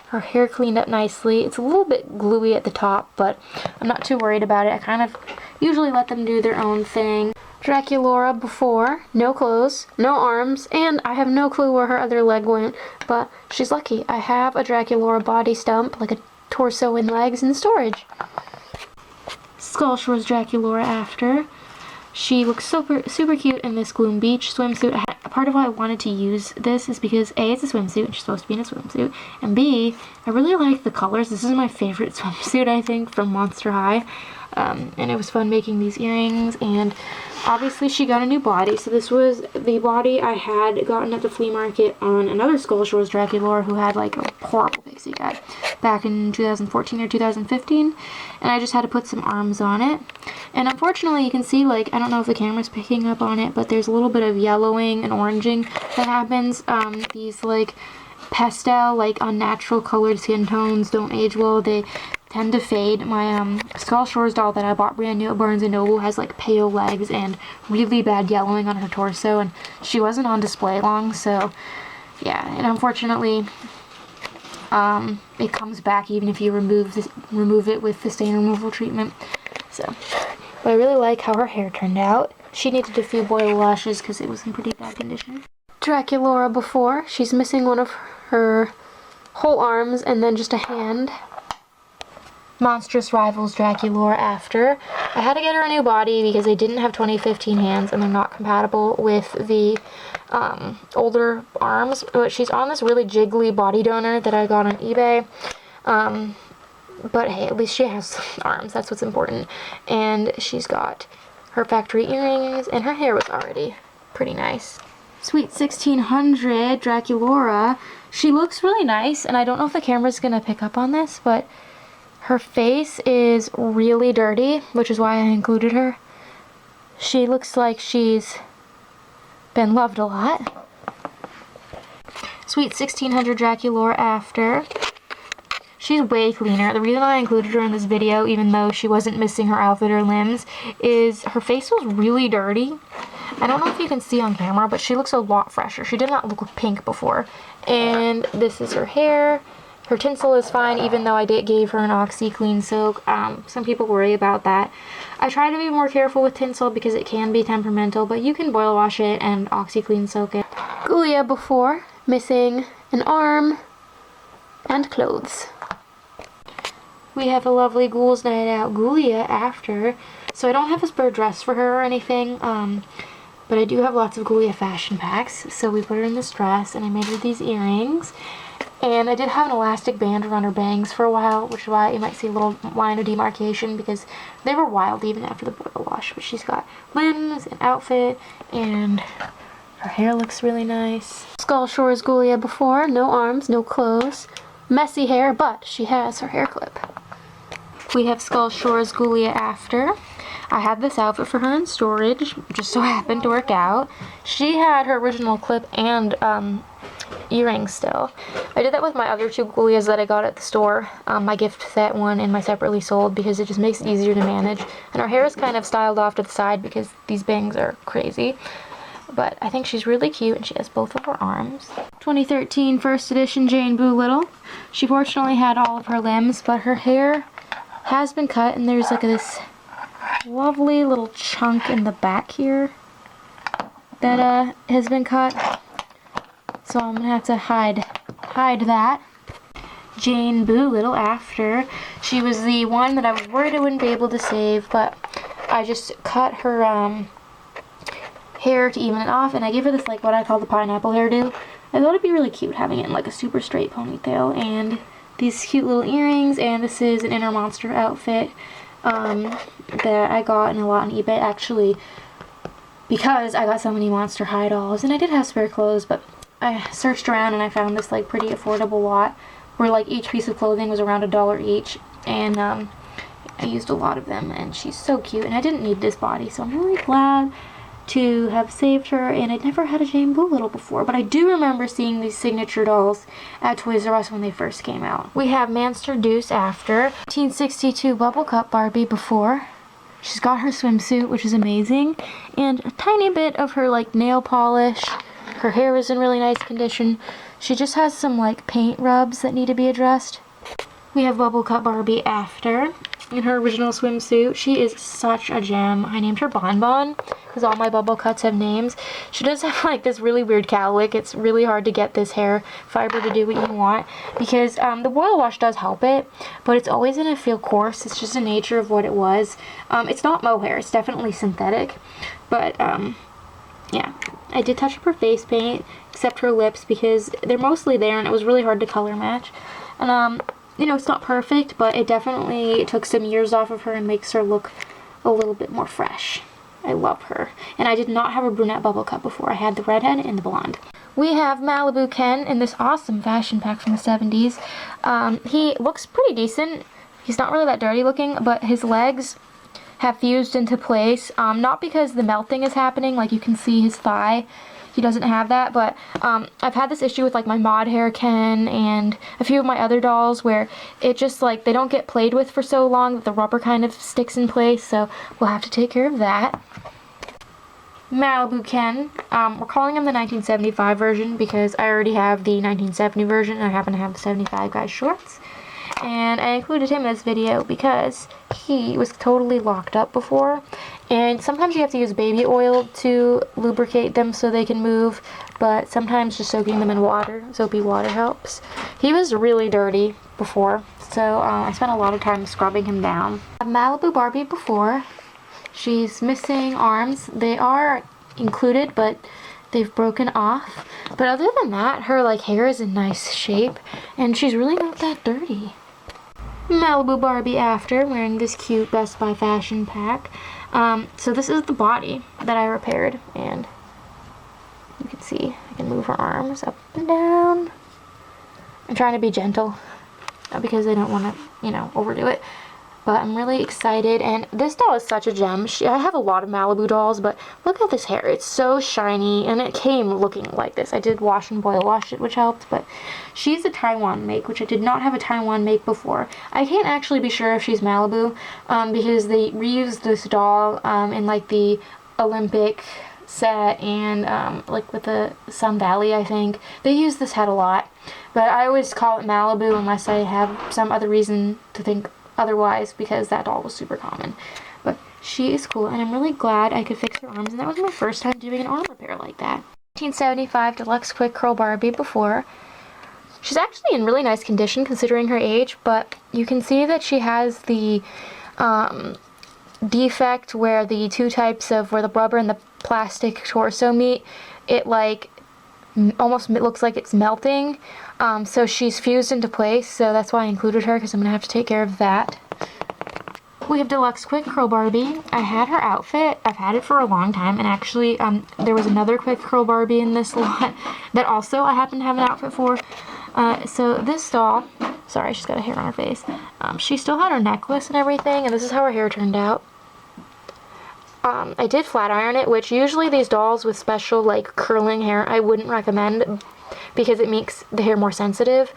her hair cleaned up nicely. It's a little bit gluey at the top, but I'm not too worried about it. I kind of usually let them do their own thing. Draculaura before, no clothes, no arms, and I have no clue where her other leg went, but she's lucky. I have a Draculaura body stump, like a torso and legs, in storage. Skullshore's Draculaura after. She looks super cute in this Gloom Beach swimsuit. Part of why I wanted to use this is because A, it's a swimsuit, and she's supposed to be in a swimsuit, and B, I really like the colors. This is my favorite swimsuit, I think, from Monster High, and it was fun making these earrings, and obviously she got a new body. So this was the body I had gotten at the flea market on another Skullshore's Draculaura who had like a horrible pixie cut back in 2014 or 2015, and I just had to put some arms on it. And unfortunately you can see, like, I don't know if the camera's picking up on it, but there's a little bit of yellowing and oranging that happens. These like pastel, like unnatural colored skin tones don't age well. They tend to fade. My Skullshore's doll that I bought brand new at Barnes & Noble has like pale legs and really bad yellowing on her torso, and she wasn't on display long, so yeah. And unfortunately it comes back even if you remove it with the stain removal treatment. So, but I really like how her hair turned out. She needed a few boil lashes because it was in pretty bad condition. Draculaura before, she's missing one of her whole arms and then just a hand. Monstrous Rivals Draculaura after. I had to get her a new body because they didn't have 2015 hands and they're not compatible with the older arms. But she's on this really jiggly body donor that I got on eBay. But hey, at least she has arms. That's what's important. And she's got her factory earrings, and her hair was already pretty nice. Sweet 1600 Draculaura. She looks really nice, and I don't know if the camera's gonna pick up on this, but her face is really dirty, which is why I included her. She looks like she's been loved a lot. Sweet 1600 Draculaura after. She's way cleaner. The reason I included her in this video, even though she wasn't missing her outfit or limbs, is her face was really dirty. I don't know if you can see on camera, but she looks a lot fresher. She did not look pink before. And this is her hair. Her tinsel is fine, even though I gave her an OxyClean soak. Some people worry about that. I try to be more careful with tinsel because it can be temperamental, but you can boil wash it and OxyClean soak it. Ghoulia before, missing an arm and clothes. We have a lovely Ghouls Night Out Ghoulia after. So I don't have a spare dress for her or anything, but I do have lots of Ghoulia fashion packs. So we put her in this dress, and I made her these earrings. And I did have an elastic band around her bangs for a while, which is why you might see a little line of demarcation, because they were wild even after the boil wash. But she's got limbs and outfit, and her hair looks really nice. Skullshore's Ghoulia before, no arms, no clothes, messy hair, but she has her hair clip. We have Skullshore's Ghoulia after. I had this outfit for her in storage, just so happened to work out. She had her original clip and earrings still. I did that with my other two Ghoulias that I got at the store, my gift set one and my separately sold, because it just makes it easier to manage. And her hair is kind of styled off to the side because these bangs are crazy. But I think she's really cute, and she has both of her arms. 2013 first edition Jane Boo Little. She fortunately had all of her limbs, but her hair has been cut, and there's like this lovely little chunk in the back here that has been cut. So I'm gonna have to hide that. Jane Boo Little after. She was the one that I was worried I wouldn't be able to save, but I just cut her hair to even it off, and I gave her this, like, what I call the pineapple hairdo. I thought it'd be really cute having it in like a super straight ponytail, and these cute little earrings, and this is an Inner Monster outfit that I got in a lot on eBay, actually, because I got so many Monster High dolls, and I did have spare clothes, but I searched around and I found this like pretty affordable lot where like each piece of clothing was around $1 each, and I used a lot of them, and she's so cute, and I didn't need this body, so I'm really glad to have saved her. And I'd never had a Jane Boo Little before, but I do remember seeing these signature dolls at Toys R Us when they first came out. We have Manster Deuce after. 1962 Bubble Cup Barbie before. She's got her swimsuit, which is amazing, and a tiny bit of her like nail polish, Her hair is in really nice condition. She just has some like paint rubs that need to be addressed. We have Bubble Cut Barbie after in her original swimsuit. She is such a gem. I named her Bon Bon because all my Bubble Cuts have names. She does have like this really weird cowlick. It's really hard to get this hair fiber to do what you want because the boil wash does help it, but it's always going to feel coarse. It's just the nature of what it was. It's not mohair. It's definitely synthetic, but yeah. I did touch up her face paint except her lips because they're mostly there and it was really hard to color match. And you know, it's not perfect, but it definitely took some years off of her and makes her look a little bit more fresh. I love her. And I did not have a brunette bubble cut before. I had the redhead and the blonde. We have Malibu Ken in this awesome fashion pack from the 70s. He looks pretty decent. He's not really that dirty looking, but his legs have fused into place. Not because the melting is happening, like you can see his thigh. He doesn't have that, but I've had this issue with like my mod hair Ken and a few of my other dolls where it just like they don't get played with for so long that the rubber kind of sticks in place, so we'll have to take care of that. Malibu Ken, we're calling him the 1975 version because I already have the 1970 version and I happen to have the 75 guys shorts. And I included him in this video because he was totally locked up before, and sometimes you have to use baby oil to lubricate them so they can move, but sometimes just soaking them in water, soapy water helps. He was really dirty before, so I spent a lot of time scrubbing him down. Malibu Barbie before, she's missing arms. They are included, but they've broken off. But other than that, her like hair is in nice shape, and she's really not that dirty. Malibu Barbie after, wearing this cute Best Buy fashion pack. So this is the body that I repaired, and you can see I can move her arms up and down. I'm trying to be gentle because I don't want to, you know, overdo it. But I'm really excited, and this doll is such a gem. I have a lot of Malibu dolls, but look at this hair. It's so shiny, and it came looking like this. I did wash and boil wash it, which helped, but she's a Taiwan make, which I did not have a Taiwan make before. I can't actually be sure if she's Malibu, because they reused this doll in like the Olympic set and like with the Sun Valley, I think. They use this head a lot, but I always call it Malibu unless I have some other reason to think otherwise, because that doll was super common. But she is cool, and I'm really glad I could fix her arms, and that was my first time doing an arm repair like that. 1975 Deluxe Quick Curl Barbie before. She's actually in really nice condition considering her age, but you can see that she has the defect where the two types of where the rubber and the plastic torso meet. It like almost looks like it's melting, so she's fused into place, so that's why I included her, because I'm gonna have to take care of that. We have Deluxe Quick Curl Barbie. I had her outfit. I've had it for a long time, and actually there was another Quick Curl Barbie in this lot that also I happen to have an outfit for. So this doll, sorry, she's got a hair on her face. She still had her necklace and everything, and this is how her hair turned out. I did flat iron it, which usually these dolls with special like curling hair I wouldn't recommend because it makes the hair more sensitive,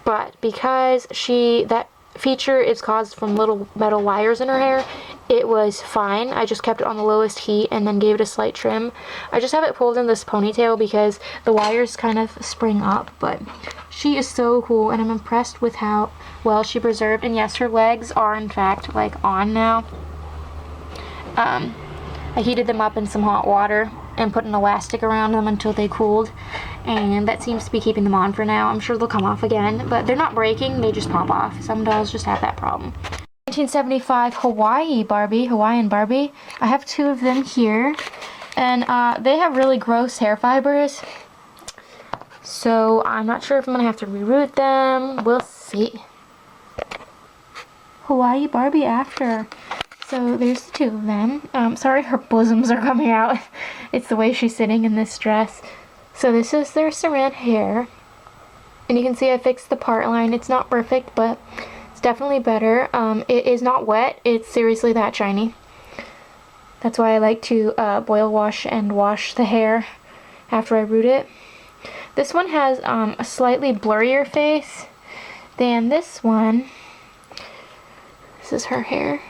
but because that feature is caused from little metal wires in her hair, it was fine. I just kept it on the lowest heat and then gave it a slight trim. I just have it pulled in this ponytail because the wires kind of spring up, but she is so cool, and I'm impressed with how well she preserved. And yes, her legs are in fact like on now. I heated them up in some hot water and put an elastic around them until they cooled, and that seems to be keeping them on for now. I'm sure they'll come off again, but they're not breaking, they just pop off. Some dolls just have that problem. 1975 Hawaiian Barbie. I have two of them here, and they have really gross hair fibers, so I'm not sure if I'm gonna have to reroot them. We'll see. Hawaii Barbie after. So there's the two of them. Sorry her bosoms are coming out. It's the way she's sitting in this dress. So this is their saran hair. And you can see I fixed the part line. It's not perfect, but it's definitely better. It is not wet. It's seriously that shiny. That's why I like to boil wash and wash the hair after I root it. This one has a slightly blurrier face than this one. This is her hair.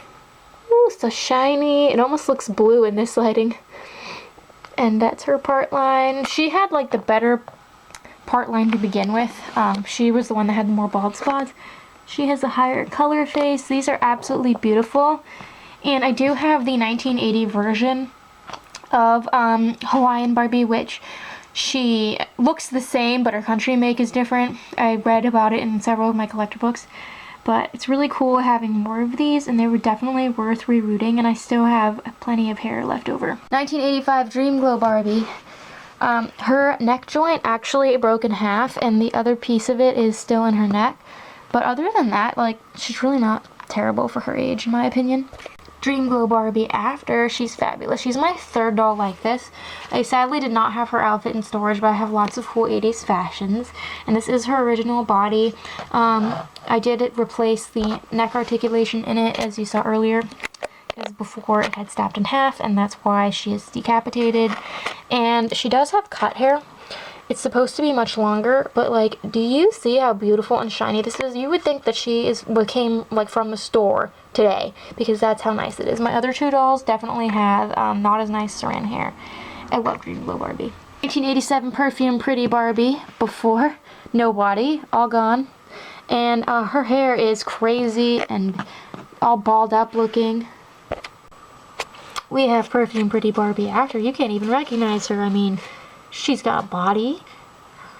Ooh, so shiny. It almost looks blue in this lighting. And that's her part line. She had like the better part line to begin with. She was the one that had the more bald spots. She has a higher color face. These are absolutely beautiful. And I do have the 1980 version of Hawaiian Barbie, which she looks the same, but her country make is different. I read about it in several of my collector books. But it's really cool having more of these, and they were definitely worth rerooting, and I still have plenty of hair left over. 1985 Dream Glow Barbie. Her neck joint actually broke in half, and the other piece of it is still in her neck. But other than that, like, she's really not terrible for her age, in my opinion. Dream Glow Barbie after, she's fabulous. She's my third doll like this. I sadly did not have her outfit in storage, but I have lots of cool 80s fashions. And this is her original body. I did replace the neck articulation in it, as you saw earlier, because before it had snapped in half, and that's why she is decapitated. And she does have cut hair. It's supposed to be much longer, but like, do you see how beautiful and shiny this is? You would think that she came like from the store today, because that's how nice it is. My other two dolls definitely have not as nice saran hair. I love Dream Glow Barbie. 1987 Perfume Pretty Barbie, before, no body, all gone. And her hair is crazy and all balled up looking. We have Perfume Pretty Barbie after. You can't even recognize her. I mean, she's got a body.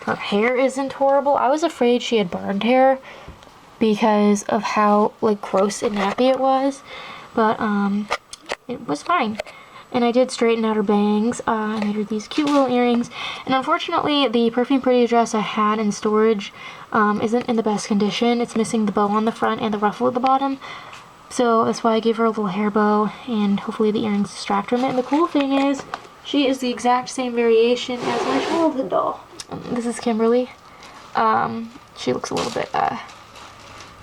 Her hair isn't horrible. I was afraid she had burned hair because of how like gross and nappy it was, but it was fine. And I did straighten out her bangs. I made her these cute little earrings, and unfortunately the Perfume Pretty dress I had in storage isn't in the best condition. It's missing the bow on the front and the ruffle at the bottom, so that's why I gave her a little hair bow, and hopefully the earrings distract her a bit. And the cool thing is, she is the exact same variation as my childhood doll. This is Kimberly. She looks a little bit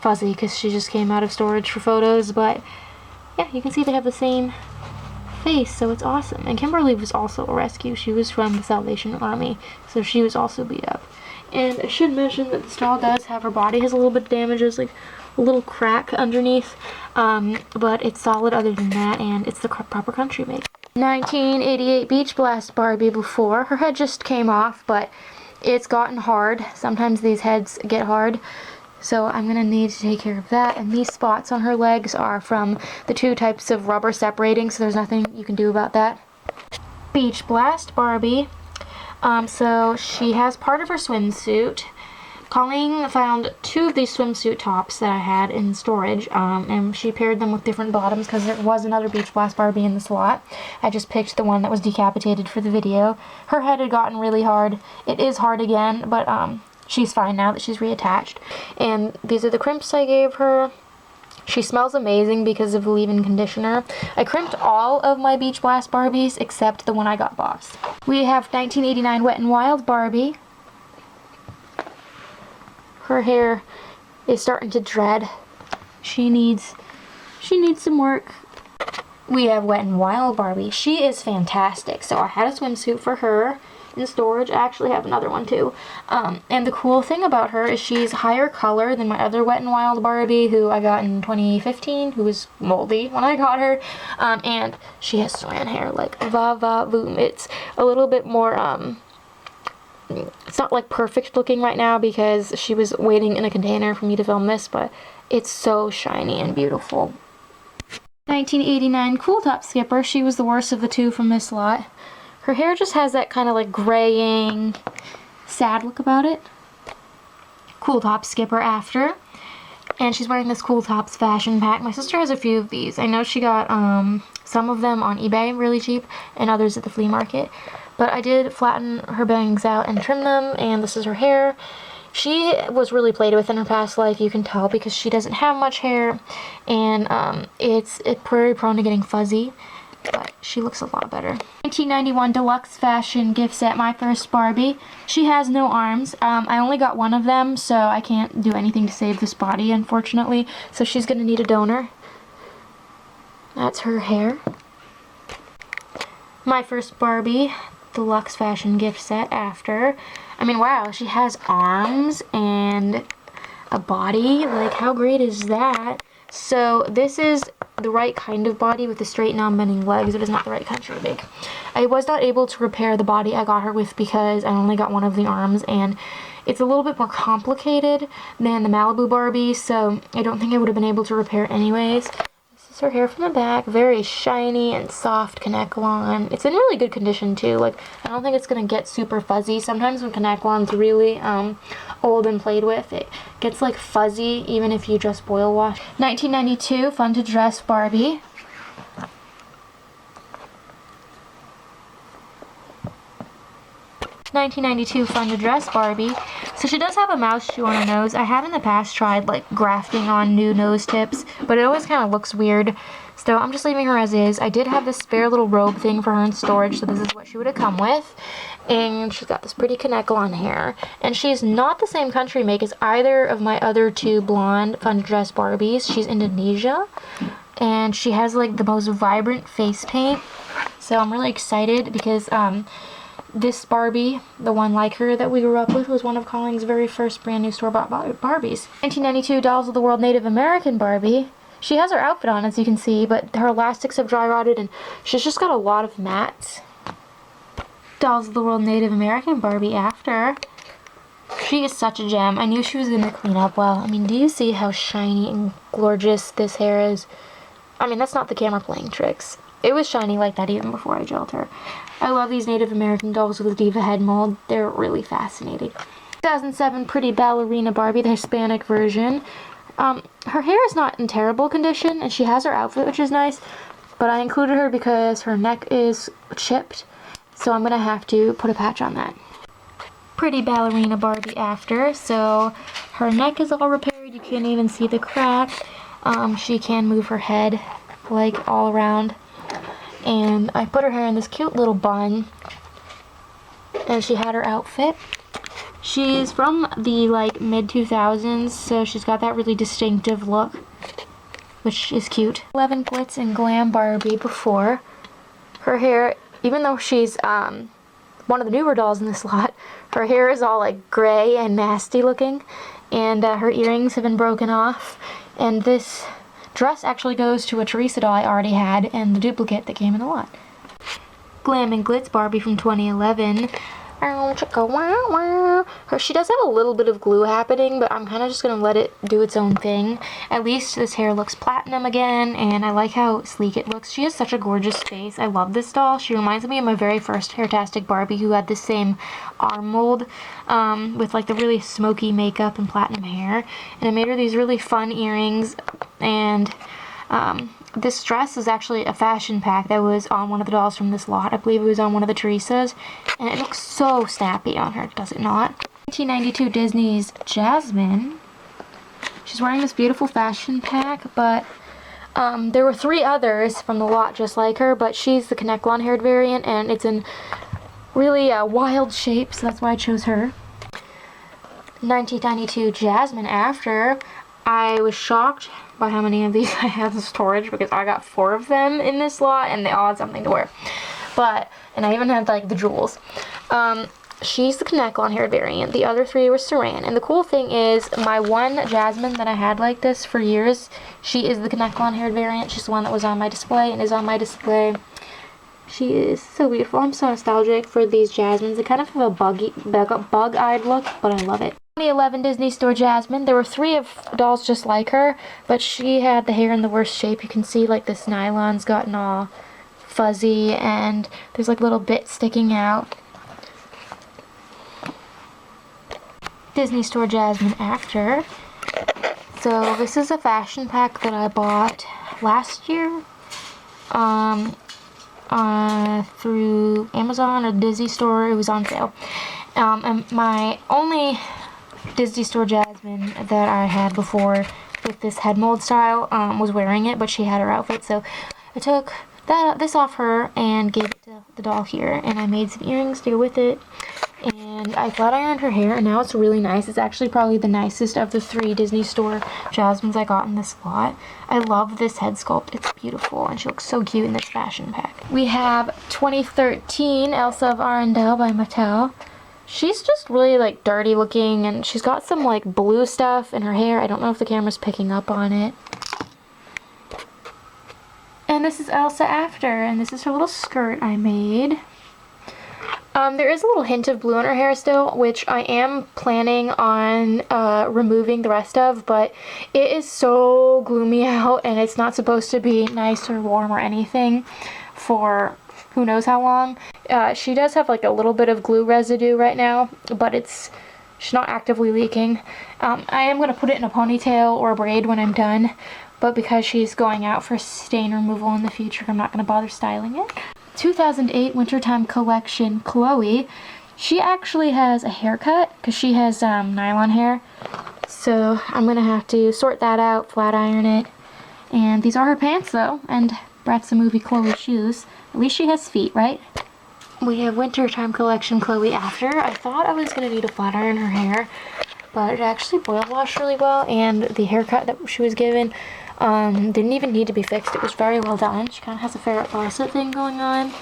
fuzzy because she just came out of storage for photos, but yeah, you can see they have the same face, so it's awesome. And Kimberly was also a rescue. She was from the Salvation Army, so she was also beat up. And I should mention that this doll does have, her body has a little bit of damage. There's like a little crack underneath, but it's solid other than that, and it's the proper country make. 1988 Beach Blast Barbie before. Her head just came off, but it's gotten hard. Sometimes these heads get hard, so I'm going to need to take care of that. And these spots on her legs are from the two types of rubber separating, so there's nothing you can do about that. Beach Blast Barbie. So she has part of her swimsuit. Colleen found two of these swimsuit tops that I had in storage, and she paired them with different bottoms because there was another Beach Blast Barbie in the slot. I just picked the one that was decapitated for the video. Her head had gotten really hard. It is hard again, but she's fine now that she's reattached. And these are the crimps I gave her. She smells amazing because of the leave-in conditioner. I crimped all of my Beach Blast Barbies except the one I got boxed. We have 1989 Wet n Wild Barbie. Her hair is starting to dread. She needs some work. We have Wet n Wild Barbie. She is fantastic. So I had a swimsuit for her in storage. I actually have another one too. And the cool thing about her is she's higher color than my other Wet n Wild Barbie, who I got in 2015, who was moldy when I got her. And she has saran hair, like va va voom. It's a little bit more it's not like perfect looking right now because she was waiting in a container for me to film this, but it's so shiny and beautiful. 1989 Cool Top Skipper. She was the worst of the two from this lot. Her hair just has that kind of like graying, sad look about it. Cool Top Skipper after. And she's wearing this Cool Tops fashion pack. My sister has a few of these. I know she got some of them on eBay really cheap and others at the flea market. But I did flatten her bangs out and trim them, and this is her hair. She was really played with in her past life, you can tell, because she doesn't have much hair, and it's very prone to getting fuzzy, but she looks a lot better. 1991 Deluxe Fashion Gift Set, my first Barbie. She has no arms. I only got one of them, so I can't do anything to save this body, unfortunately, so she's going to need a donor. That's her hair. My first Barbie Deluxe Fashion Gift Set after. I mean, wow, she has arms and a body. Like, how great is that? So this is the right kind of body with the straight non-bending legs. It is not the right country to make. I was not able to repair the body I got her with because I only got one of the arms, and it's a little bit more complicated than the Malibu Barbie, so I don't think I would have been able to repair it anyways. This is her hair from the back, very shiny and soft Connect-Lawn. It's in really good condition too. Like, I don't think it's gonna get super fuzzy. Sometimes when Connect-Lawn's really old and played with, it gets like fuzzy even if you just boil wash. 1992 Fun to Dress Barbie. 1992 Fun to Dress Barbie. So she does have a mouse shoe on her nose. I have in the past tried like grafting on new nose tips, but it always kind of looks weird. So I'm just leaving her as is. I did have this spare little robe thing for her in storage, so this is what she would have come with. And she's got this pretty Connect-Lawn hair. And she's not the same country make as either of my other two blonde Fun to Dress Barbies. She's Indonesia. And she has like the most vibrant face paint. So I'm really excited because this Barbie, the one like her that we grew up with, was one of Colling's very first brand new store-bought Barbies. 1992 Dolls of the World Native American Barbie. She has her outfit on, as you can see, but her elastics have dry rotted and she's just got a lot of mats. Dolls of the World Native American Barbie after. She is such a gem. I knew she was going to clean up well. I mean, do you see how shiny and gorgeous this hair is? I mean, that's not the camera playing tricks. It was shiny like that even before I gelled her. I love these Native American dolls with the diva head mold. They're really fascinating. 2007 Pretty Ballerina Barbie, the Hispanic version. Her hair is not in terrible condition, and she has her outfit, which is nice, but I included her because her neck is chipped, so I'm going to have to put a patch on that. Pretty Ballerina Barbie after, so her neck is all repaired. You can't even see the crack. She can move her head, like, all around. And I put her hair in this cute little bun, and she had her outfit. She's from the like mid-2000s, so she's got that really distinctive look, which is cute. 11 Glitz and Glam Barbie before. Her hair, even though she's one of the newer dolls in this lot, her hair is all like gray and nasty looking, and her earrings have been broken off, and this dress actually goes to a Teresa doll I already had and the duplicate that came in the lot. Glam and Glitz Barbie from 2011. She does have a little bit of glue happening, but I'm kind of just going to let it do its own thing. At least this hair looks platinum again, and I like how sleek it looks. She has such a gorgeous face. I love this doll. She reminds me of my very first Hairtastic Barbie, who had the same arm mold with like the really smoky makeup and platinum hair. And I made her these really fun earrings, and this dress is actually a fashion pack that was on one of the dolls from this lot. I believe it was on one of the Teresas, and it looks so snappy on her, does it not? 1992 Disney's Jasmine. She's wearing this beautiful fashion pack, but there were 3 others from the lot just like her, but she's the Connect-Lawn haired variant, and it's in really wild shape, so that's why I chose her. 1992 Jasmine after. I was shocked by how many of these I have in storage because I got 4 of them in this lot and they all had something to wear. And I even had like the jewels. She's the Connect-Lawn hair variant. The other 3 were Saran. And the cool thing is my one Jasmine that I had like this for years, she is the Connect-Lawn hair variant. She's the one that was on my display and is on my display. She is so beautiful. I'm so nostalgic for these Jasmines. They kind of have a bug-eyed look, but I love it. 2011 Disney Store Jasmine. There were 3 of dolls just like her, but she had the hair in the worst shape. You can see like this nylon's gotten all fuzzy and there's like little bits sticking out. Disney Store Jasmine after. So this is a fashion pack that I bought last year through Amazon or Disney Store. It was on sale. And my only Disney Store Jasmine that I had before with this head mold style was wearing it, but she had her outfit, so I took this off her and gave it to the doll here, and I made some earrings to go with it, and I flat ironed her hair, and now it's really nice. It's actually probably the nicest of the 3 Disney Store Jasmines I got in this lot. I love this head sculpt. It's beautiful, and she looks so cute in this fashion pack. We have 2013 Elsa of Arendelle by Mattel. She's just really like dirty looking, and she's got some like blue stuff in her hair. I don't know if the camera's picking up on it. And this is Elsa after, and this is her little skirt I made. There is a little hint of blue in her hair still, which I am planning on removing the rest of, but it is so gloomy out, and it's not supposed to be nice or warm or anything for who knows how long. She does have like a little bit of glue residue right now, but she's not actively leaking. I am going to put it in a ponytail or a braid when I'm done, but because she's going out for stain removal in the future, I'm not going to bother styling it. 2008 Wintertime Collection Chloe. She actually has a haircut because she has nylon hair. So I'm going to have to sort that out, flat iron it. And these are her pants though, and Bratz the Movie Chloe shoes. At least she has feet, right? We have Wintertime Collection Chloe after. I thought I was going to need to flat iron her hair, but it actually boil washed really well, and the haircut that she was given didn't even need to be fixed. It was very well done. She kind of has a Ferret Fawcett thing going on.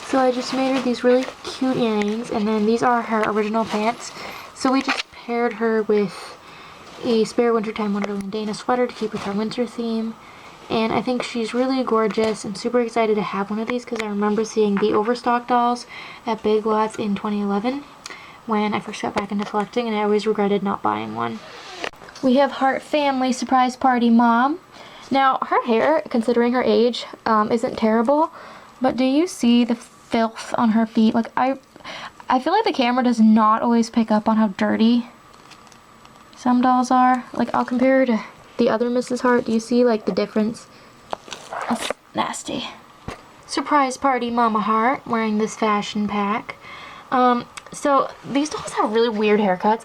So I just made her these really cute earrings, and then these are her original pants. So we just paired her with a spare Wintertime Wonderland Dana sweater to keep with her winter theme. And I think she's really gorgeous and super excited to have one of these because I remember seeing the Overstock dolls at Big Lots in 2011 when I first got back into collecting, and I always regretted not buying one. We have Heart Family Surprise Party Mom. Now, her hair, considering her age, isn't terrible, but do you see the filth on her feet? Like, I feel like the camera does not always pick up on how dirty some dolls are. Like, I'll compare her to the other Mrs. Hart. Do you see, like, the difference? That's nasty. Surprise Party Mama Hart, wearing this fashion pack. So, these dolls have really weird haircuts.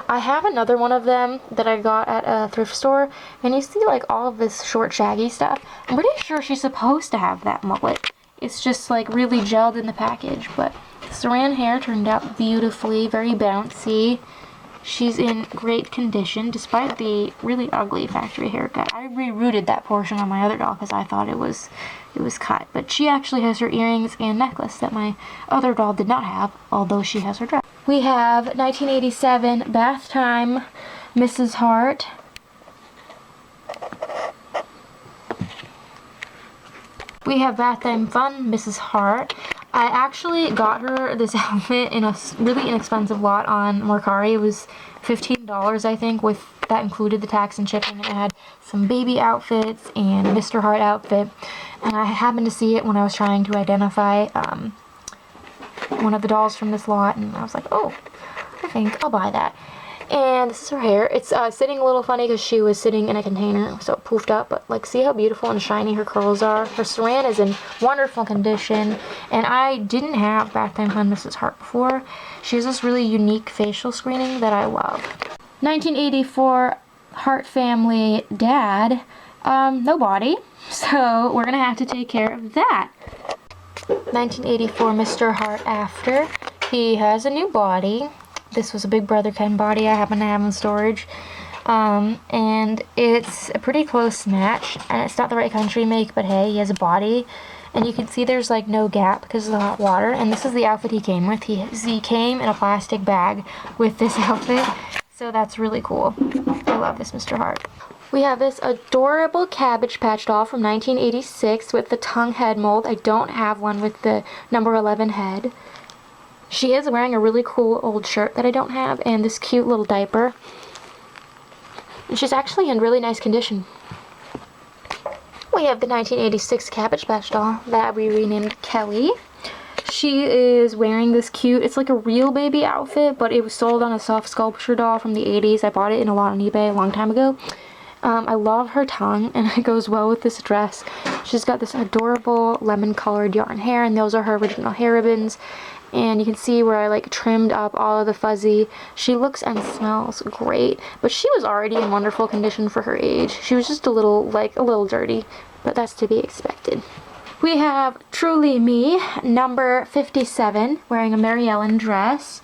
I have another one of them that I got at a thrift store, and you see like all of this short shaggy stuff. I'm pretty sure she's supposed to have that mullet. It's just like really gelled in the package, but Saran hair turned out beautifully, very bouncy. She's in great condition despite the really ugly factory haircut. I rerooted that portion on my other doll because I thought it was cut, but she actually has her earrings and necklace that my other doll did not have, although she has her dress. We have 1987 Bath Time Mrs. Hart. We have Bath Time Fun Mrs. Hart. I actually got her this outfit in a really inexpensive lot on Mercari. It was $15, I think, with that included the tax and shipping. And it had some baby outfits and a Mr. Hart outfit. And I happened to see it when I was trying to identify one of the dolls from this lot, and I was like, oh, I think I'll buy that. And this is her hair. It's sitting a little funny because she was sitting in a container, so it poofed up, but like, see how beautiful and shiny her curls are. Her saran is in wonderful condition, and I didn't have Bath Time Fun Mrs. Hart before. She has this really unique facial screening that I love. 1984 Hart Family Dad, no body, so we're gonna have to take care of that. 1984 Mr. Hart after. He has a new body. This was a Big Brother Ken body I happen to have in storage. And it's a pretty close match. And it's not the right country make, but hey, he has a body. And you can see there's like no gap because of the hot water. And this is the outfit he came with. He came in a plastic bag with this outfit. So that's really cool. I love this Mr. Hart. We have this adorable Cabbage Patch doll from 1986 with the tongue head mold. I don't have one with the number 11 head. She is wearing a really cool old shirt that I don't have, and this cute little diaper. And she's actually in really nice condition. We have the 1986 Cabbage Patch doll that we renamed Kelly. She is wearing this cute, it's like a real baby outfit, but it was sold on a soft sculpture doll from the 80s. I bought it in a lot on eBay a long time ago. I love her tongue, and it goes well with this dress. She's got this adorable lemon-colored yarn hair, and those are her original hair ribbons. And you can see where I like trimmed up all of the fuzzy. She looks and smells great, but she was already in wonderful condition for her age. She was just a little dirty, but that's to be expected. We have Truly Me, number 57, wearing a Mary Ellen dress.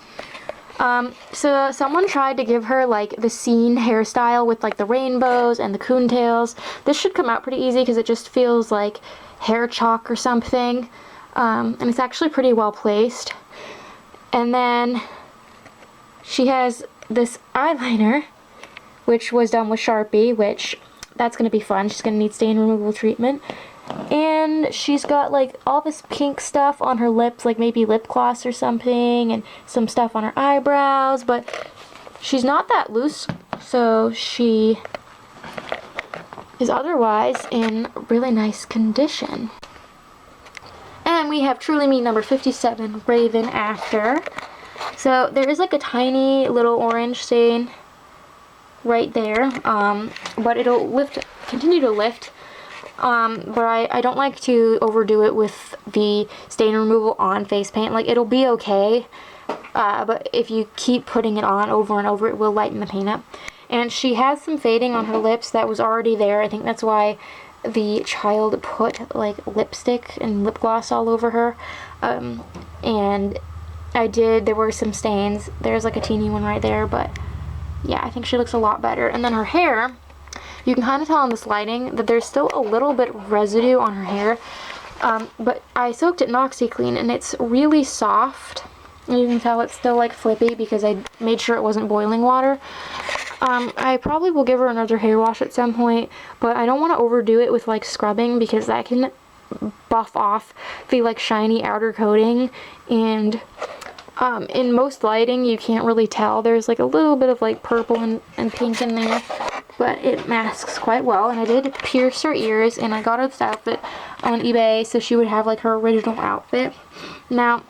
So someone tried to give her like the scene hairstyle with like the rainbows and the coontails. This should come out pretty easy because it just feels like hair chalk or something. And it's actually pretty well placed. And then she has this eyeliner, which was done with Sharpie, which that's going to be fun. She's going to need stain removal treatment. And she's got like all this pink stuff on her lips, like maybe lip gloss or something, and some stuff on her eyebrows, but she's not that loose, so she is otherwise in really nice condition. And we have Truly Me number 57, Raven After. So there is like a tiny little orange stain right there, but it'll continue to lift. But I don't like to overdo it with the stain removal on face paint. Like, it'll be okay, but if you keep putting it on over and over, it will lighten the paint up. And she has some fading on her lips that was already there. I think that's why the child put like lipstick and lip gloss all over her. And there were some stains. There's like a teeny one right there, but yeah, I think she looks a lot better. And then her hair, you can kind of tell in this lighting that there's still a little bit of residue on her hair, but I soaked it in OxyClean and it's really soft. And you can tell it's still like flippy because I made sure it wasn't boiling water. I probably will give her another hair wash at some point, but I don't want to overdo it with like scrubbing because that can buff off the like shiny outer coating, and in most lighting you can't really tell. There's like a little bit of like purple and pink in there, but it masks quite well. And I did pierce her ears, and I got her this outfit on eBay so she would have like her original outfit. Now,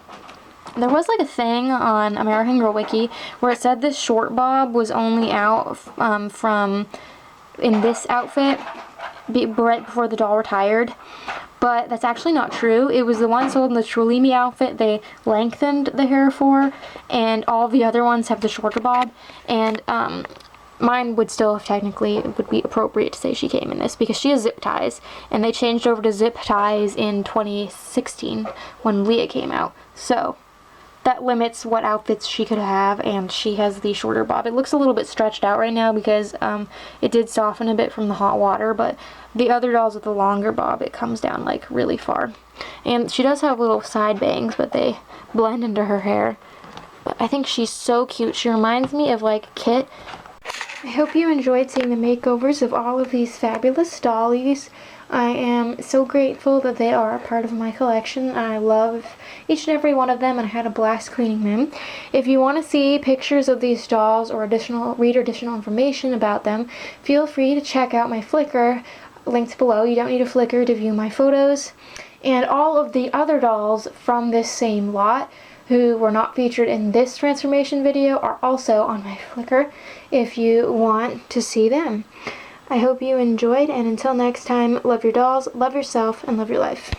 there was like a thing on American Girl Wiki where it said this short bob was only out from in this outfit right before the doll retired, but that's actually not true. It was the one sold in the Truly Me outfit they lengthened the hair for, and all the other ones have the shorter bob. And mine would still have technically, it would be appropriate to say she came in this because she has zip ties, and they changed over to zip ties in 2016 when Leah came out. So that limits what outfits she could have, and she has the shorter bob. It looks a little bit stretched out right now because it did soften a bit from the hot water, but the other dolls with the longer bob, it comes down like really far. And she does have little side bangs, but they blend into her hair. But I think she's so cute. She reminds me of like Kit. I hope you enjoyed seeing the makeovers of all of these fabulous dollies. I am so grateful that they are a part of my collection. I love each and every one of them, and I had a blast cleaning them. If you want to see pictures of these dolls or read additional information about them, feel free to check out my Flickr, linked below. You don't need a Flickr to view my photos. And all of the other dolls from this same lot who were not featured in this transformation video are also on my Flickr if you want to see them. I hope you enjoyed, and until next time, love your dolls, love yourself, and love your life.